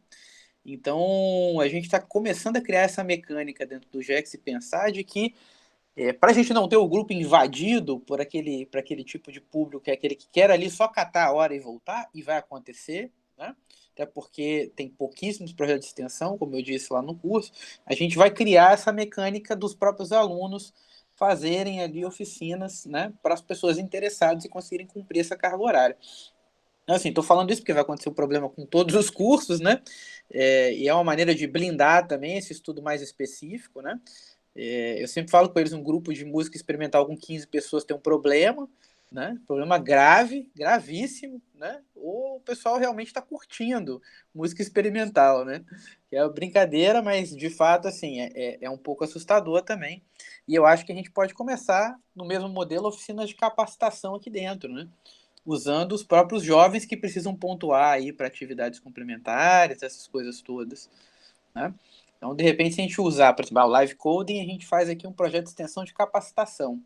S2: Então, a gente está começando a criar essa mecânica dentro do GEX e pensar de que, para a gente não ter o grupo invadido por aquele tipo de público, que é aquele que quer ali só catar a hora e voltar, e vai acontecer, né? Até porque tem pouquíssimos projetos de extensão, como eu disse lá no curso, a gente vai criar essa mecânica dos próprios alunos fazerem ali oficinas, né, para as pessoas interessadas e conseguirem cumprir essa carga horária. Então, assim, estou falando isso porque vai acontecer um problema com todos os cursos, né? E é uma maneira de blindar também esse estudo mais específico, né? Eu sempre falo com eles, um grupo de música experimental com 15 pessoas tem um problema, né? Problema grave, gravíssimo, né? Ou o pessoal realmente está curtindo música experimental, né? Que é brincadeira, mas de fato, assim, é um pouco assustador também. E eu acho que a gente pode começar no mesmo modelo, oficinas de capacitação aqui dentro, né? Usando os próprios jovens que precisam pontuar aí para atividades complementares, essas coisas todas, né? Então, de repente, se a gente usar, por exemplo, o Live Coding, a gente faz aqui um projeto de extensão de capacitação.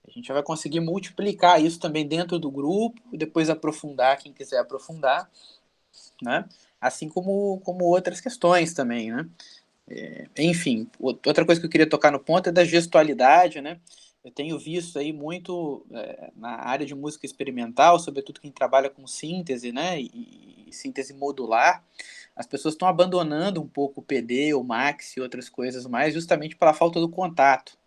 S2: A gente já vai conseguir multiplicar isso também dentro do grupo, e depois aprofundar quem quiser aprofundar, né? Assim como outras questões também, né? Enfim, outra coisa que eu queria tocar no ponto é da gestualidade, né? Eu tenho visto aí muito na área de música experimental, sobretudo quem trabalha com síntese, né? E síntese modular, as pessoas estão abandonando um pouco o PD, o Max e outras coisas mais, justamente pela falta do contato.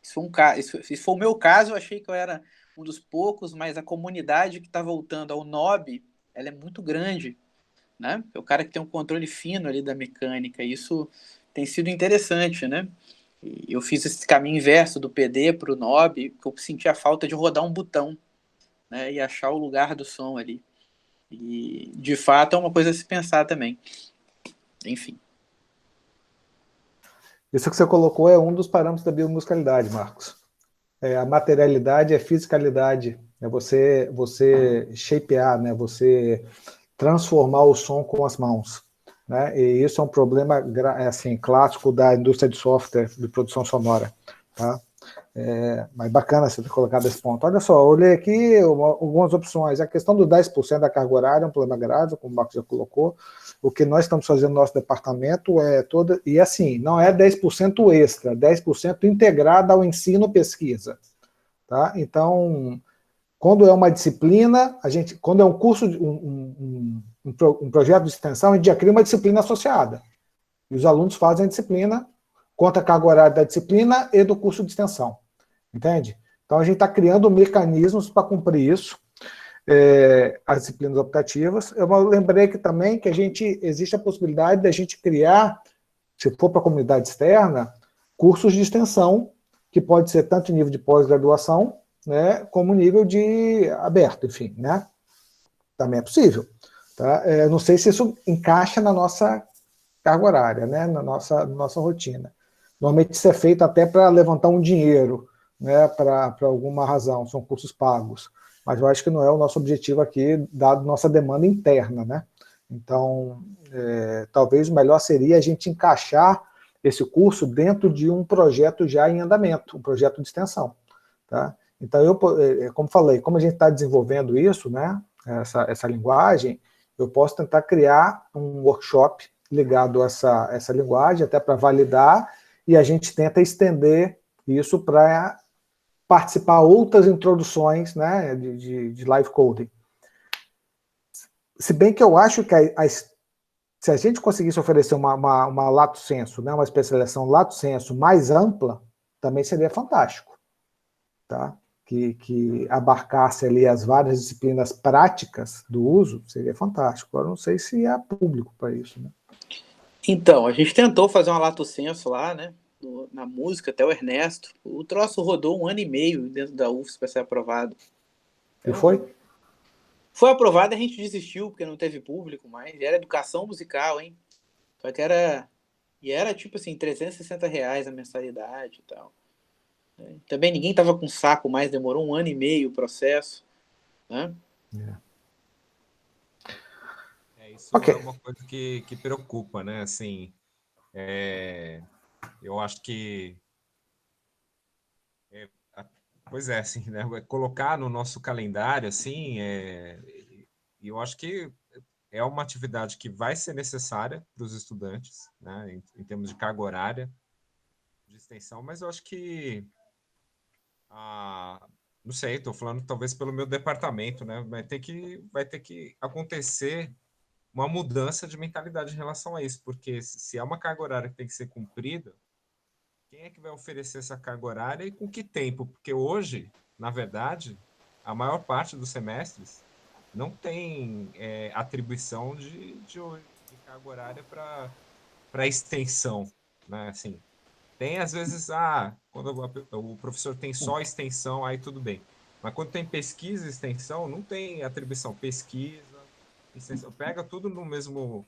S2: Se for o meu caso, eu achei que eu era um dos poucos, mas a comunidade que está voltando ao NOB, ela é muito grande, né? É o cara que tem um controle fino ali da mecânica. Isso tem sido interessante, né? Eu fiz esse caminho inverso do PD para o NOB, que eu senti a falta de rodar um botão, né? E achar o lugar do som ali. E, de fato, é uma coisa a se pensar também. Enfim.
S1: Isso que você colocou é um dos parâmetros da biomusicalidade, Marcos. A materialidade é fisicalidade. É você shapear, né? Você transformar o som com as mãos, né? E isso é um problema assim, clássico da indústria de software de produção sonora, tá? Mas bacana você ter colocado esse ponto. Olha só, eu olhei aqui algumas opções. A questão do 10% da carga horária é um problema grave, como o Marcos já colocou. O que nós estamos fazendo no nosso departamento é toda... E assim, não é 10% extra, 10% integrado ao ensino-pesquisa. Tá? Então, quando é uma disciplina, quando é um curso, um projeto de extensão, a gente já cria uma disciplina associada. E os alunos fazem a disciplina, conta a carga horária da disciplina e do curso de extensão. Entende? Então, a gente está criando mecanismos para cumprir isso, as disciplinas optativas. Eu lembrei que também que existe a possibilidade de a gente criar, se for para a comunidade externa, cursos de extensão, que pode ser tanto nível de pós-graduação, né, como nível de aberto, enfim, né? Também é possível. Tá? Não sei se isso encaixa na nossa carga horária, né, na nossa rotina. Normalmente isso é feito até para levantar um dinheiro, né, para alguma razão, são cursos pagos. Mas eu acho que não é o nosso objetivo aqui, dado nossa demanda interna, né? Então, talvez o melhor seria a gente encaixar esse curso dentro de um projeto já em andamento, um projeto de extensão, tá? Então, como falei, como a gente está desenvolvendo isso, né, essa linguagem, eu posso tentar criar um workshop ligado a essa linguagem, até para validar, e a gente tenta estender isso para participar outras introduções, né, de live coding. Se bem que eu acho que se a gente conseguisse oferecer uma lato sensu, né, uma especialização lato sensu mais ampla, também seria fantástico, tá? Que abarcasse ali as várias disciplinas práticas do uso, seria fantástico. Agora, não sei se há público para isso, né?
S2: Então, a gente tentou fazer uma lato sensu lá, né? Na música, até o Ernesto. O troço rodou 1 ano e meio dentro da UFS para ser aprovado.
S1: E foi?
S2: Foi aprovado, a gente desistiu, porque não teve público mais. E era educação musical, hein? Só que era... E era, tipo assim, R$360 a mensalidade e tal. Também ninguém estava com saco mais, demorou 1 ano e meio o processo. Né?
S6: Isso
S1: Ok.
S6: é uma coisa que preocupa, né? Assim, eu acho que pois é, assim, né? Colocar no nosso calendário, assim, e eu acho que é uma atividade que vai ser necessária para os estudantes, né? Em termos de carga horária, de extensão, mas eu acho que não sei, estou falando talvez pelo meu departamento, né? Vai ter que acontecer uma mudança de mentalidade em relação a isso, porque se é uma carga horária que tem que ser cumprida, quem é que vai oferecer essa carga horária e com que tempo? Porque hoje, na verdade, a maior parte dos semestres não tem atribuição de carga horária para extensão, né? Assim, tem às vezes, quando o professor tem só extensão, aí tudo bem. Mas quando tem pesquisa e extensão, não tem atribuição. Pesquisa, extensão, pega tudo no mesmo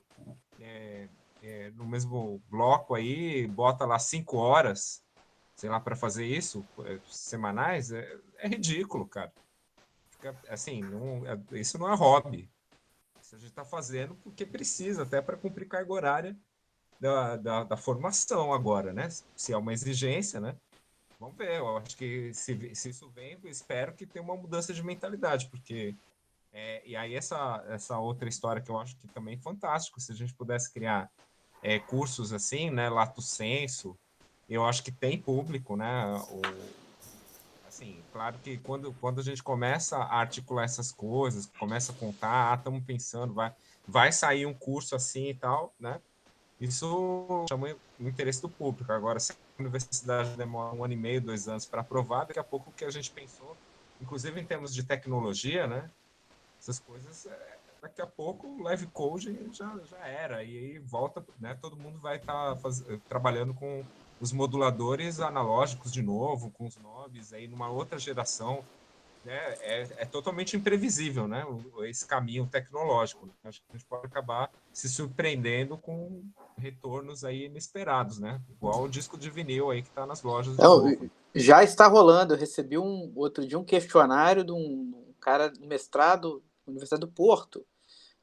S6: bloco aí, bota lá 5 horas, sei lá, para fazer isso, semanais, é ridículo, cara. Assim, isso não é hobby. Isso a gente está fazendo porque precisa, até para cumprir carga horária da formação agora, né? Se é uma exigência, né? Vamos ver, eu acho que se isso vem, eu espero que tenha uma mudança de mentalidade, porque e aí essa outra história que eu acho que também é fantástico, se a gente pudesse criar cursos assim, né, lato sensu, eu acho que tem público, né, assim, claro que quando a gente começa a articular essas coisas, começa a contar, estamos pensando, vai sair um curso assim e tal, né, isso chama o interesse do público. Agora, se a universidade demora 1 ano e meio, 2 anos para aprovar, daqui a pouco o que a gente pensou, inclusive em termos de tecnologia, né, essas coisas, daqui a pouco o live code já era, e aí volta, né, todo mundo vai estar trabalhando com os moduladores analógicos de novo, com os knobs, aí numa outra geração, né, é totalmente imprevisível, né, esse caminho tecnológico. Né? Acho que a gente pode acabar se surpreendendo com retornos aí inesperados, né, igual o disco de vinil aí que está nas lojas de novo.
S2: Já está rolando, eu recebi outro dia um questionário de um cara do mestrado na Universidade do Porto,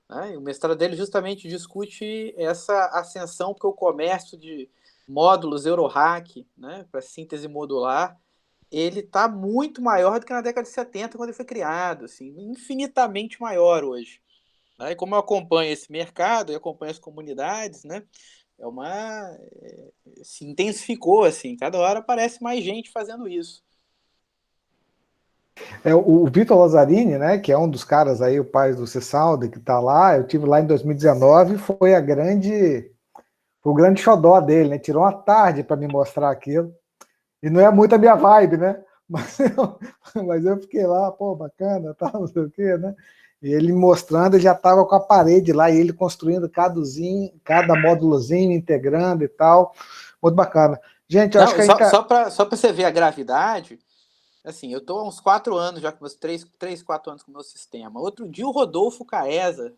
S2: né? E o mestrado dele justamente discute essa ascensão, porque o comércio de módulos Eurohack, né, para síntese modular, ele está muito maior do que na década de 70, quando ele foi criado, assim, infinitamente maior hoje. Né? E como eu acompanho esse mercado e acompanho as comunidades, né, se intensificou, assim, cada hora aparece mais gente fazendo isso.
S1: O Vitor Lazzarini, né, que é um dos caras aí, o pai do C-Sound, que está lá, eu tive lá em 2019, foi o grande xodó dele, né, tirou uma tarde para me mostrar aquilo, e não é muito a minha vibe, né, mas eu fiquei lá, pô, bacana, tal, não sei o quê, né, e ele mostrando, ele já estava com a parede lá, e ele construindo cada módulozinho, integrando e tal, muito bacana. Gente, eu acho que a gente
S2: só para você ver a gravidade, assim, eu estou há uns 4 anos já com meus 3, 4 anos com o meu sistema. Outro dia o Rodolfo Caesa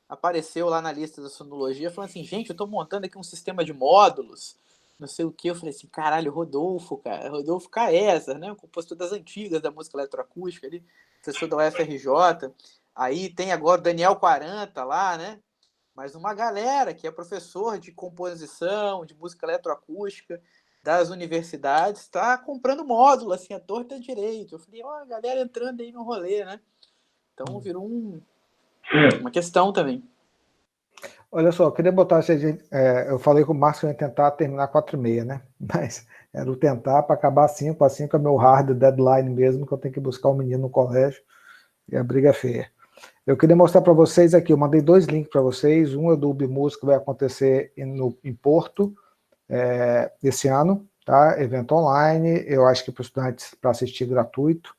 S2: apareceu lá na lista da sonologia falando assim, gente, eu estou montando aqui um sistema de módulos, não sei o que. Eu falei assim, caralho, Rodolfo Caesa, né, o compositor das antigas da música eletroacústica, ali, professor da UFRJ. Aí tem agora o Daniel 40 lá, né, mas uma galera que é professor de composição, de música eletroacústica das universidades, está comprando módulo, assim, a torta direito. Eu falei, ó, a galera entrando aí no rolê, né? Então virou uma questão também.
S1: Olha só, eu queria botar, eu falei que o Márcio ia tentar terminar 4h30, né? Mas era o tentar para acabar 5, às 5 é meu hard deadline mesmo, que eu tenho que buscar o menino no colégio, e a briga é feia. Eu queria mostrar para vocês aqui, eu mandei 2 links para vocês, um é do UBMúsica, que vai acontecer em Porto, esse ano, tá? Evento online, eu acho que para os estudantes, para assistir gratuito,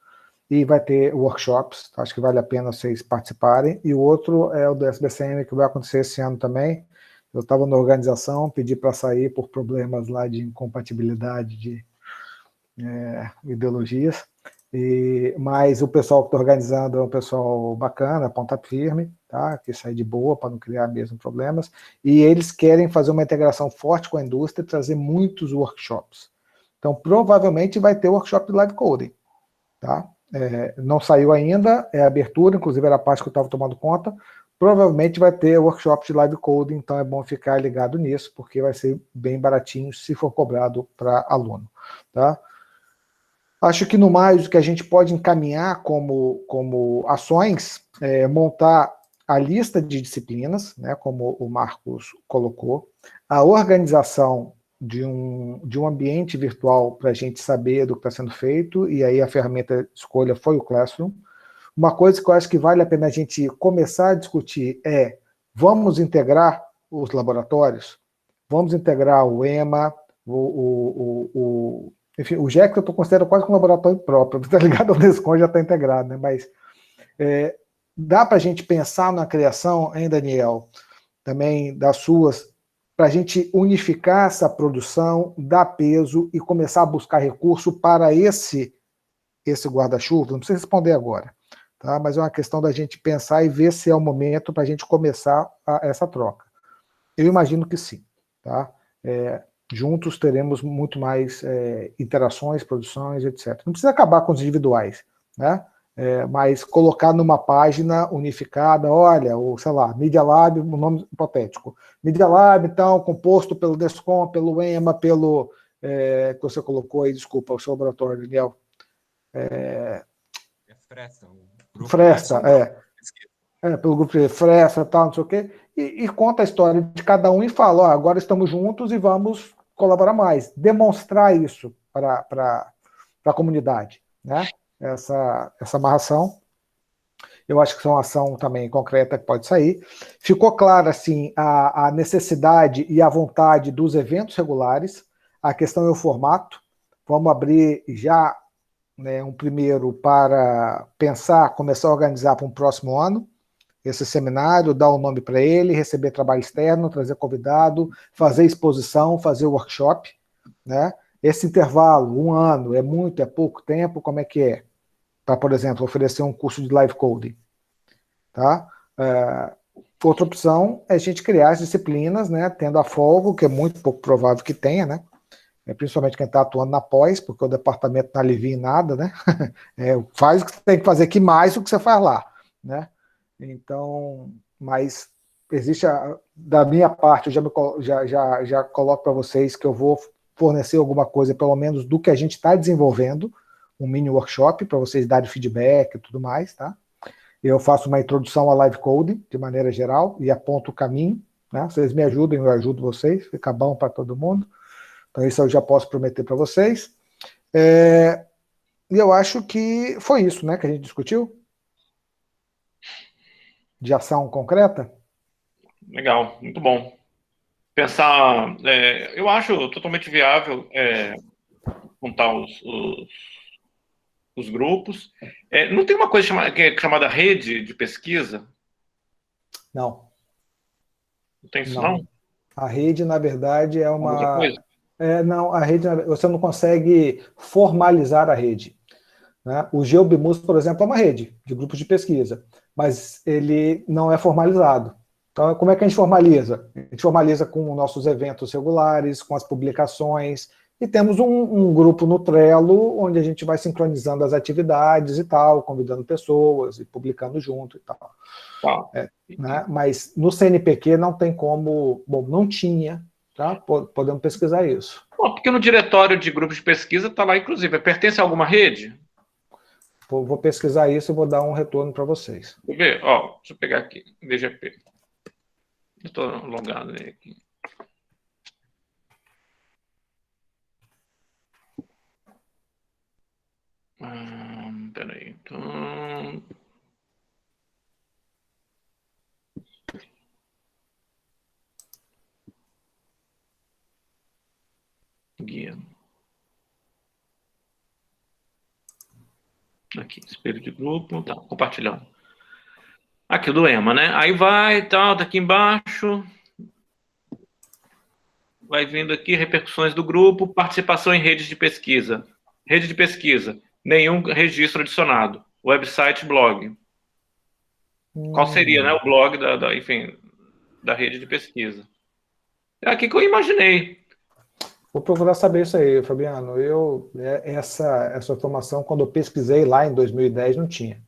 S1: e vai ter workshops, acho que vale a pena vocês participarem, e o outro é o do SBCM, que vai acontecer esse ano também. Eu estava na organização, pedi para sair por problemas lá de incompatibilidade de ideologias, mas o pessoal que está organizando é um pessoal bacana, ponta firme, tá? Que sai de boa para não criar mesmo problemas, e eles querem fazer uma integração forte com a indústria e trazer muitos workshops. Então, provavelmente vai ter o workshop de live coding, tá? Não saiu ainda, é abertura, inclusive era a parte que eu estava tomando conta. Provavelmente vai ter workshop de live coding, então é bom ficar ligado nisso, porque vai ser bem baratinho se for cobrado para aluno, tá? Acho que no mais o que a gente pode encaminhar como ações é montar a lista de disciplinas, né, como o Marcos colocou, a organização de um ambiente virtual para a gente saber do que está sendo feito, e aí a ferramenta de escolha foi o Classroom. Uma coisa que eu acho que vale a pena a gente começar a discutir é, vamos integrar os laboratórios? Vamos integrar o EMA, enfim, o GEC eu estou considerando quase que um laboratório próprio, tá ligado? O Unescom já está integrado, né? Mas dá para a gente pensar na criação, hein, Daniel? Também das suas, para a gente unificar essa produção, dar peso e começar a buscar recurso para esse guarda-chuva? Não precisa responder agora, tá? Mas é uma questão da gente pensar e ver se é o momento para a gente começar essa troca. Eu imagino que sim, tá? Juntos teremos muito mais interações, produções, etc. Não precisa acabar com os individuais, né? Mas colocar numa página unificada, olha, sei lá, Media Lab, um nome hipotético. Media Lab, então, composto pelo Descom, pelo EMA, pelo que você colocou aí, desculpa, o seu laboratório, Daniel.
S6: Fresta.
S1: Fresta, pelo grupo de Fresta, tal, não sei o quê, e conta a história de cada um e fala, ó, agora estamos juntos e vamos colaborar mais. Demonstrar isso para a comunidade, né? Essa amarração, eu acho que é uma ação também concreta que pode sair. Ficou clara, assim, a necessidade e a vontade dos eventos regulares, a questão é o formato. Vamos abrir já, né, um primeiro para pensar, começar a organizar para um próximo ano, esse seminário, dar o nome para ele, receber trabalho externo, trazer convidado, fazer exposição, fazer workshop, né? Esse intervalo, um ano, é muito, é pouco tempo, como é que é? Para, por exemplo, oferecer um curso de live coding, tá? Outra opção é a gente criar as disciplinas, né, tendo a folga, que é muito pouco provável que tenha, né? Principalmente quem está atuando na pós, porque o departamento não alivia em nada, né? Faz o que você tem que fazer aqui, mais o que você faz lá, né? Então, mas existe, da minha parte, eu já coloco para vocês que eu vou fornecer alguma coisa, pelo menos do que a gente está desenvolvendo, um mini workshop para vocês darem feedback e tudo mais, tá? Eu faço uma introdução a live coding, de maneira geral, e aponto o caminho, né? Vocês me ajudem, eu ajudo vocês, fica bom para todo mundo. Então, isso eu já posso prometer para vocês. E eu acho que foi isso, né, que a gente discutiu? De ação concreta?
S5: Legal, muito bom. Pensar, eu acho totalmente viável montar os grupos. Não tem uma coisa chamada rede de pesquisa?
S1: Não.
S5: Não tem isso, não?
S1: A rede, na verdade, é uma...
S5: Outra coisa?
S1: Não, a rede, você não consegue formalizar a rede, né? O GeoBimus, por exemplo, é uma rede de grupos de pesquisa, mas ele não é formalizado. Então, como é que a gente formaliza? A gente formaliza com nossos eventos regulares, com as publicações, e temos um grupo no Trello, onde a gente vai sincronizando as atividades e tal, convidando pessoas e publicando junto e tal. Né? Mas no CNPq não tem como... Bom, não tinha, tá? Podemos pesquisar isso.
S5: Porque no diretório de grupos de pesquisa está lá, inclusive, pertence a alguma rede?
S1: Vou pesquisar isso e vou dar um retorno para vocês.
S5: Deixa eu ver, deixa eu pegar aqui, DGP. Estou logado aqui. Peraí, então... Guia. Aqui, espelho de grupo, tá, compartilhando. Aqui o do EMA, né? Aí vai, tal, daqui embaixo. Vai vindo aqui, repercussões do grupo, participação em redes de pesquisa. Rede de pesquisa, nenhum registro adicionado. Website, blog. Qual seria, né, o blog enfim, da rede de pesquisa? É aqui que eu imaginei.
S1: Vou procurar saber isso aí, Fabiano. Essa formação, quando eu pesquisei lá em 2010, não tinha.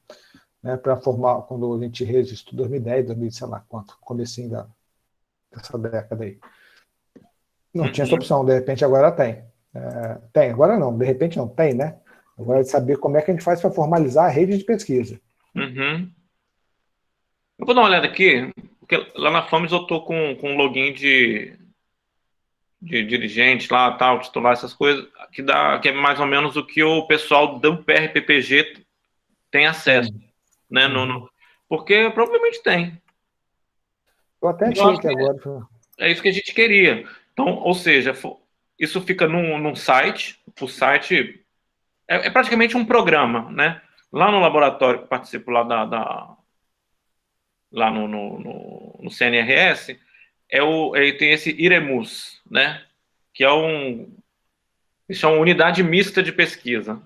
S1: Né, para formar, quando a gente registrou, 2010, 2000, sei lá quanto, comecinho dessa década aí. Não tinha essa opção, de repente agora tem. Tem, agora não, de repente não, tem, né? Agora é de saber como é que a gente faz para formalizar a rede de pesquisa.
S5: Uhum. Eu vou dar uma olhada aqui, porque lá na FAMES eu tô com login de dirigente lá, tal, titular, essas coisas, que é mais ou menos o que o pessoal do PRPPG tem acesso, né? Porque provavelmente tem.
S1: Eu até
S5: Eu
S1: tinha
S5: acho
S1: aqui
S5: que
S1: agora.
S5: é isso que a gente queria. Então, ou seja, isso fica num site, o site é praticamente um programa, né? Lá no laboratório que eu participo lá lá no CNRS, tem esse IREMUS, né? Que é eles chamam unidade mista de pesquisa.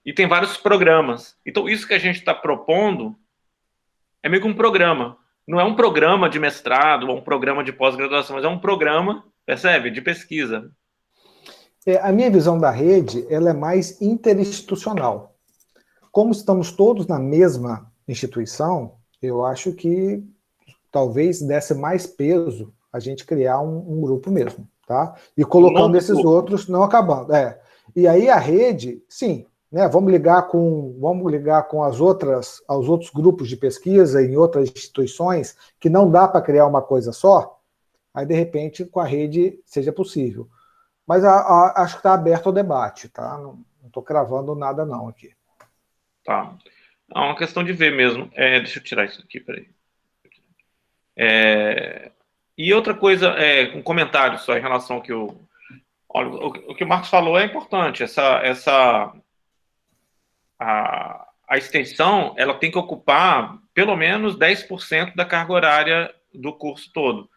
S5: E tem vários programas. Então, isso que a gente está propondo é meio que um programa. Não é um programa de mestrado ou um programa de pós-graduação, mas é um programa, percebe, de pesquisa.
S1: A minha visão da rede, ela é mais interinstitucional. Como estamos todos na mesma instituição, eu acho que talvez desse mais peso a gente criar um grupo mesmo, tá? E colocando esses outros, não acabando. E aí a rede, sim, né? Vamos ligar com aos outros grupos de pesquisa em outras instituições que não dá para criar uma coisa só, aí de repente com a rede seja possível. Mas acho que está aberto ao debate, tá? Não estou cravando nada não aqui.
S5: Tá. É uma questão de ver mesmo. Deixa eu tirar isso aqui, peraí. E outra coisa, um comentário só em relação ao que olha, o que o Marcos falou é importante. A extensão, ela tem que ocupar pelo menos 10% da carga horária do curso todo.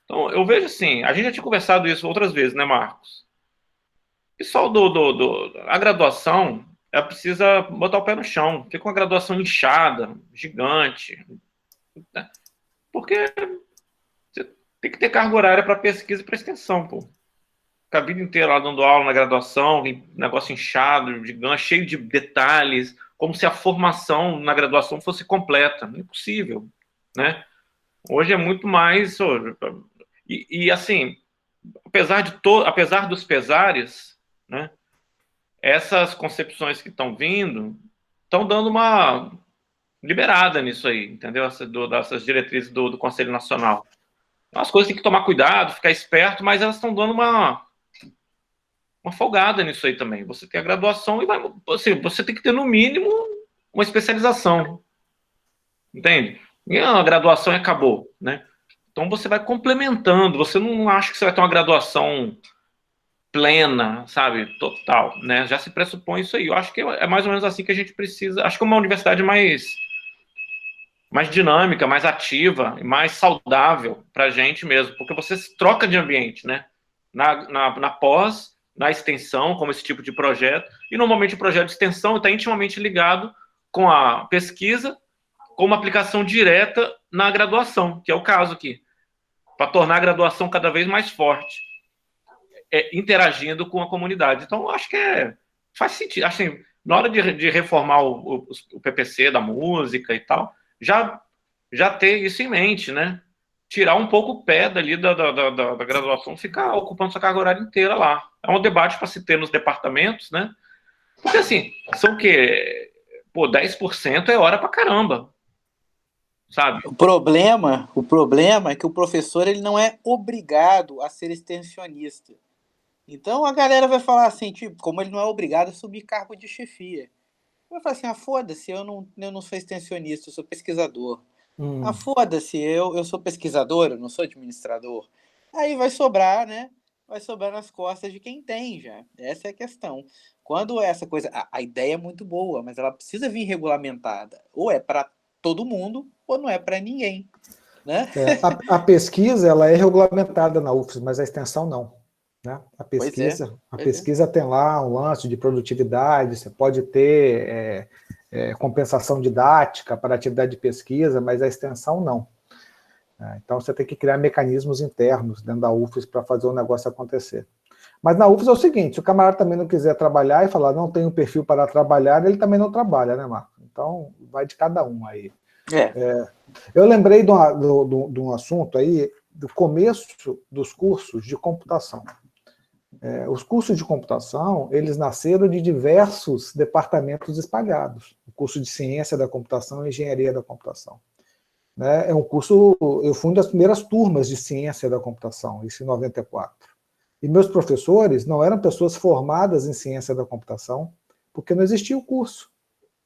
S5: Então, eu vejo assim, a gente já tinha conversado isso outras vezes, né, Marcos? O pessoal a graduação, ela precisa botar o pé no chão. Fica com a graduação inchada, gigante. Né? Porque você tem que ter carga horária para pesquisa e para extensão, pô. Ficar a vida inteira lá dando aula na graduação, negócio inchado, gigante, cheio de detalhes, como se a formação na graduação fosse completa. Não é possível, né? Hoje é muito mais... E assim, apesar dos pesares, né, essas concepções que estão vindo estão dando uma liberada nisso aí, entendeu? Dessas diretrizes do Conselho Nacional. As coisas tem que tomar cuidado, ficar esperto, mas elas estão dando uma folgada nisso aí também. Você tem a graduação e você tem que ter, no mínimo, uma especialização. Entende? E a graduação acabou, né? Então você vai complementando, você não acha que você vai ter uma graduação plena, sabe, total, né? Já se pressupõe isso aí. Eu acho que é mais ou menos assim que a gente precisa. Acho que é uma universidade mais dinâmica, mais ativa, mais saudável para a gente mesmo, porque você troca de ambiente, né? Na pós, na extensão, como esse tipo de projeto, e normalmente o projeto de extensão está intimamente ligado com a pesquisa, com uma aplicação direta na graduação, que é o caso aqui, para tornar a graduação cada vez mais forte, interagindo com a comunidade. Então, eu acho que faz sentido. Assim, na hora de reformar o PPC da música e tal, já ter isso em mente, né? Tirar um pouco o pé dali da graduação, ficar ocupando sua carga horária inteira lá. É um debate para se ter nos departamentos, né? Porque, assim, são o quê? Pô, 10% é hora pra caramba, sabe?
S2: O problema é que o professor ele não é obrigado a ser extensionista. Então a galera vai falar assim, tipo, como ele não é obrigado a subir cargo de chefia. Vai falar assim, foda-se, eu não sou extensionista, eu sou pesquisador. Foda-se, eu sou pesquisador, eu não sou administrador. Aí vai sobrar, né? Vai sobrar nas costas de quem tem já. Essa é a questão. Quando essa coisa... A ideia é muito boa, mas ela precisa vir regulamentada. Ou é para todo mundo, ou não é para ninguém. Né?
S1: A pesquisa ela é regulamentada na UFRGS, mas a extensão não. Né? A pesquisa tem lá um lance de produtividade, você pode ter compensação didática para atividade de pesquisa, mas a extensão não. Então você tem que criar mecanismos internos dentro da UFRGS para fazer o negócio acontecer. Mas na UFES é o seguinte, se o camarada também não quiser trabalhar e falar não tem um perfil para trabalhar, ele também não trabalha, né, Marco? Então, vai de cada um aí. Eu lembrei de um assunto aí, do começo dos cursos de computação. Os cursos de computação, eles nasceram de diversos departamentos espalhados. O curso de ciência da computação e engenharia da computação. É um curso, eu fui uma das primeiras turmas de ciência da computação, isso em 94. E meus professores não eram pessoas formadas em ciência da computação, porque não existia o curso.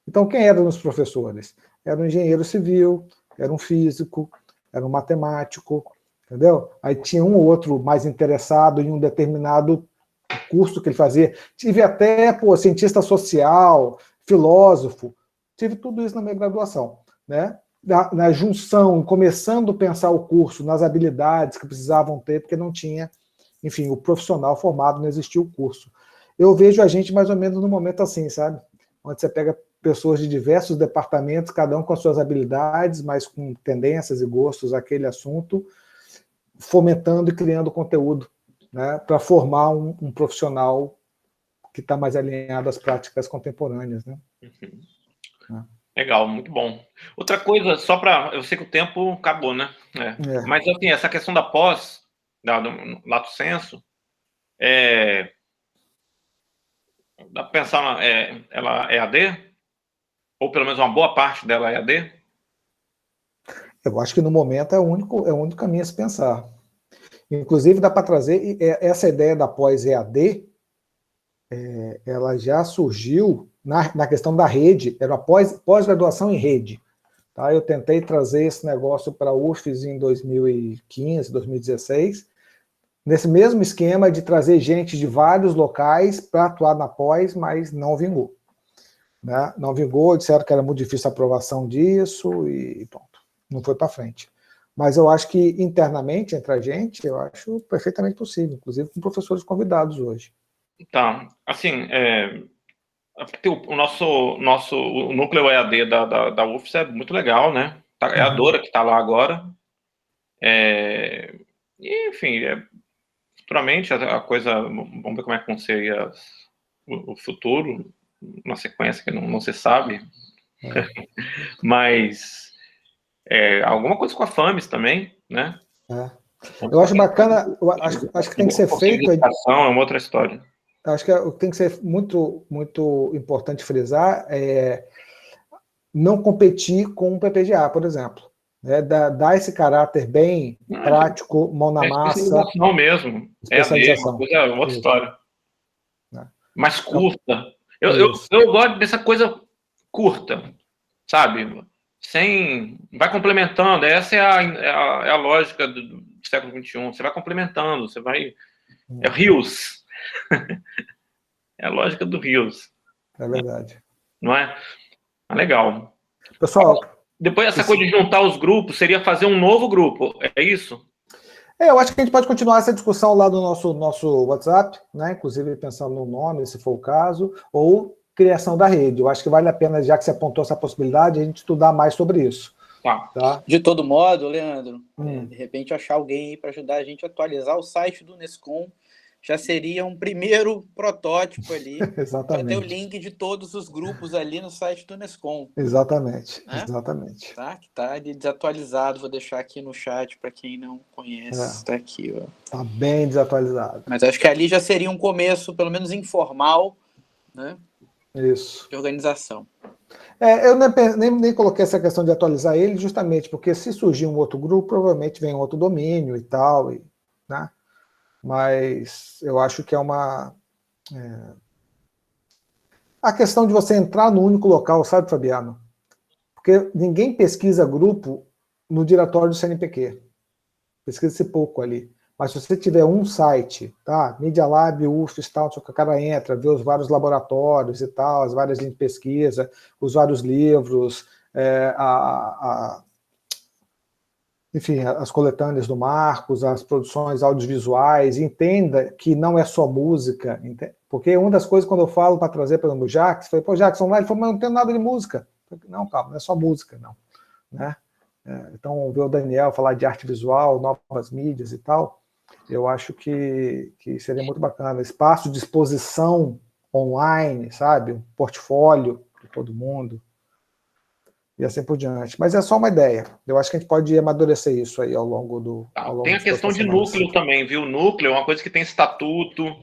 S1: Então, quem eram os professores? Era um engenheiro civil, era um físico, era um matemático, entendeu? Aí tinha um ou outro mais interessado em um determinado curso que ele fazia. Tive até, cientista social, filósofo, tive tudo isso na minha graduação, né? Na junção, começando a pensar o curso, nas habilidades que precisavam ter, porque não tinha, enfim, o profissional formado, não existia o curso. Eu vejo a gente mais ou menos no momento assim, sabe? Onde você pega pessoas de diversos departamentos, cada um com as suas habilidades, mas com tendências e gostos àquele assunto, fomentando e criando conteúdo, né, para formar um profissional que está mais alinhado às práticas contemporâneas, né?
S5: Legal, muito bom. Outra coisa, só para... Eu sei que o tempo acabou, né? Mas, assim, essa questão da pós, do lato sensu, dá para pensar, ela é AD? Ou pelo menos uma boa parte dela é AD?
S1: Eu acho que no momento é o único caminho a se pensar. Inclusive, dá para trazer essa ideia da pós-EAD, ela já surgiu na questão da rede, era a pós-graduação em rede. Tá? Eu tentei trazer esse negócio para a UFES em 2015, 2016, nesse mesmo esquema de trazer gente de vários locais para atuar na pós, mas não vingou. Né? Não vingou, disseram que era muito difícil a aprovação disso e pronto, não foi para frente. Mas eu acho que internamente, entre a gente, eu acho perfeitamente possível, inclusive com professores convidados hoje.
S5: Tá, assim, o núcleo EAD da UFES é muito legal, né? É a Dora que está lá agora. E, enfim, futuramente a coisa, vamos ver como é que vão ser o futuro, uma sequência que não se sabe. Mas alguma coisa com a FAMES também, né?
S1: Eu acho bacana, acho que tem que ser feito...
S5: É uma outra história.
S1: Acho que o que tem que ser muito, muito importante frisar é não competir com o PPGA, por exemplo. Né? Dar esse caráter bem prático, mão na massa.
S5: Especialização mesmo.
S1: Especialização.
S5: É outra história. Mais curta. Eu gosto dessa coisa curta, sabe? Vai complementando. Essa é a lógica do século XXI. Você vai complementando, você vai... É rios. É a lógica do rios.
S1: É verdade.
S5: Não é? Legal.
S1: Pessoal...
S5: Depois essa coisa de juntar os grupos, seria fazer um novo grupo, é isso?
S1: Eu acho que a gente pode continuar essa discussão lá no nosso WhatsApp, né? Inclusive pensando no nome, se for o caso, ou criação da rede. Eu acho que vale a pena, já que você apontou essa possibilidade, a gente estudar mais sobre isso. Tá?
S2: De todo modo, Leandro, de repente achar alguém aí para ajudar a gente a atualizar o site do Unescom, já seria um primeiro protótipo ali para ter o link de todos os grupos ali no site do Unescom.
S1: Exatamente,
S2: né?
S1: exatamente.
S2: Tá, que tá desatualizado, vou deixar aqui no chat para quem não conhece, tá aqui, ó.
S1: Tá bem desatualizado.
S2: Mas acho que ali já seria um começo, pelo menos informal, né?
S1: Isso.
S2: De organização.
S1: Eu nem coloquei essa questão de atualizar ele, justamente porque se surgir um outro grupo, provavelmente vem outro domínio e tal, né? Mas eu acho que é uma... A questão de você entrar no único local, sabe, Fabiano? Porque ninguém pesquisa grupo no diretório do CNPq. Pesquisa-se pouco ali. Mas se você tiver um site, tá? Media Lab, UFES, tal, o cara entra, vê os vários laboratórios e tal, as várias linhas de pesquisa, os vários livros, enfim, as coletâneas do Marcos, as produções audiovisuais, entenda que não é só música, porque uma das coisas, quando eu falo para trazer, por exemplo, o Jackson, eu falei, pô, Jackson, lá, ele falou, mas não tem nada de música. Falei, não, calma, não é só música, não. Né? Então, ver o Daniel falar de arte visual, novas mídias e tal, Eu acho que seria muito bacana. Espaço de exposição online, sabe? Um portfólio para todo mundo. E assim por diante. Mas é só uma ideia. Eu acho que a gente pode amadurecer isso aí ao longo do. Ao longo
S5: Tem a
S1: das
S5: questão de
S1: próximas
S5: núcleo também, viu? Núcleo é uma coisa que tem estatuto,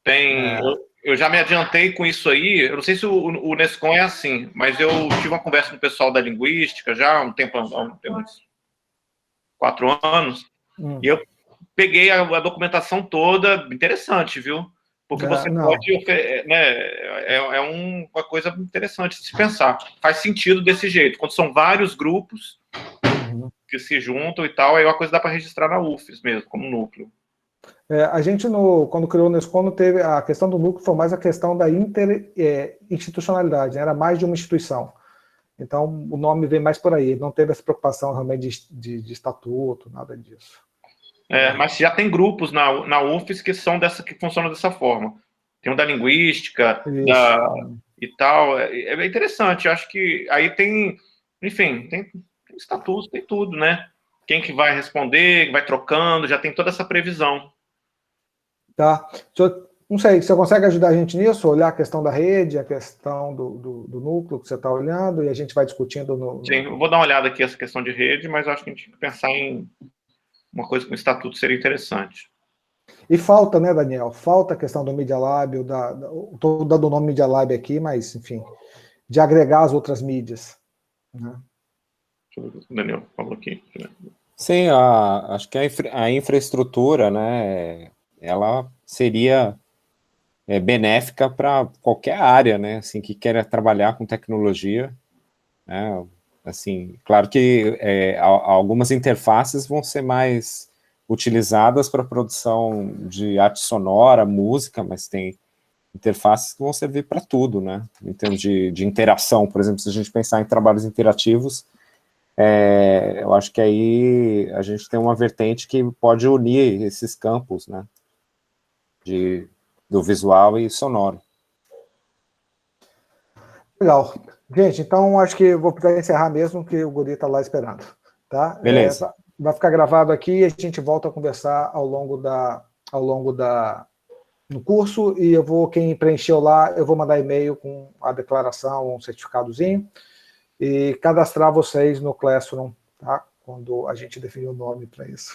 S5: tem. Eu já me adiantei com isso aí. Eu não sei se o Nescom é assim, mas eu tive uma conversa com o pessoal da linguística já há uns 4 anos, e eu peguei a documentação toda, interessante, viu? Porque você pode, né, uma coisa interessante de se pensar. Faz sentido desse jeito. Quando são vários grupos que se juntam e tal, aí uma coisa dá para registrar na UFES mesmo, como núcleo.
S1: A gente, quando criou o Nescom, não teve a questão do núcleo, foi mais a questão da institucionalidade, né? Era mais de uma instituição. Então, o nome vem mais por aí. Não teve essa preocupação realmente de estatuto, nada disso.
S5: Mas já tem grupos na UFES que funcionam dessa forma. Tem um da linguística, e tal. É interessante. Eu acho que aí tem, enfim, tem estatutos, tem tudo, né? Quem que vai responder, vai trocando, já tem toda essa previsão.
S1: Tá. Não sei, você consegue ajudar a gente nisso? Olhar a questão da rede, a questão do núcleo que você está olhando, e a gente vai discutindo
S5: Sim, eu vou dar uma olhada aqui essa questão de rede, mas acho que a gente tem que pensar em uma coisa com estatuto seria interessante.
S1: E falta, né, Daniel? Falta a questão do Media Lab, estou dando o nome Media Lab aqui, mas, enfim, de agregar as outras mídias. Né?
S5: Deixa eu ver o que o Daniel falou aqui.
S7: Sim, acho que a infraestrutura, né, ela seria benéfica para qualquer área, né, assim, que queira trabalhar com tecnologia, né, assim, claro que algumas interfaces vão ser mais utilizadas para produção de arte sonora, música, mas tem interfaces que vão servir para tudo, né, em termos de interação. Por exemplo, se a gente pensar em trabalhos interativos, eu acho que aí a gente tem uma vertente que pode unir esses campos, né, do visual e sonoro.
S1: Legal. Gente, então acho que vou precisar encerrar mesmo, que o guri está lá esperando. Tá?
S7: Beleza.
S1: Vai ficar gravado aqui e a gente volta a conversar ao longo no curso, e quem preencheu lá, eu vou mandar e-mail com a declaração, um certificadozinho, e cadastrar vocês no Classroom, tá? Quando a gente definir o nome para isso.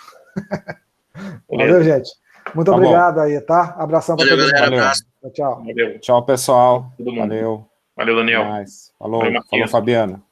S1: Valeu, gente. Muito obrigado aí, tá? Abração para todo mundo.
S7: Valeu.
S1: Tchau.
S5: Valeu.
S7: Tchau, pessoal.
S5: Todo mundo.
S7: Valeu.
S5: Valeu, Daniel.
S7: Falou, Fabiano.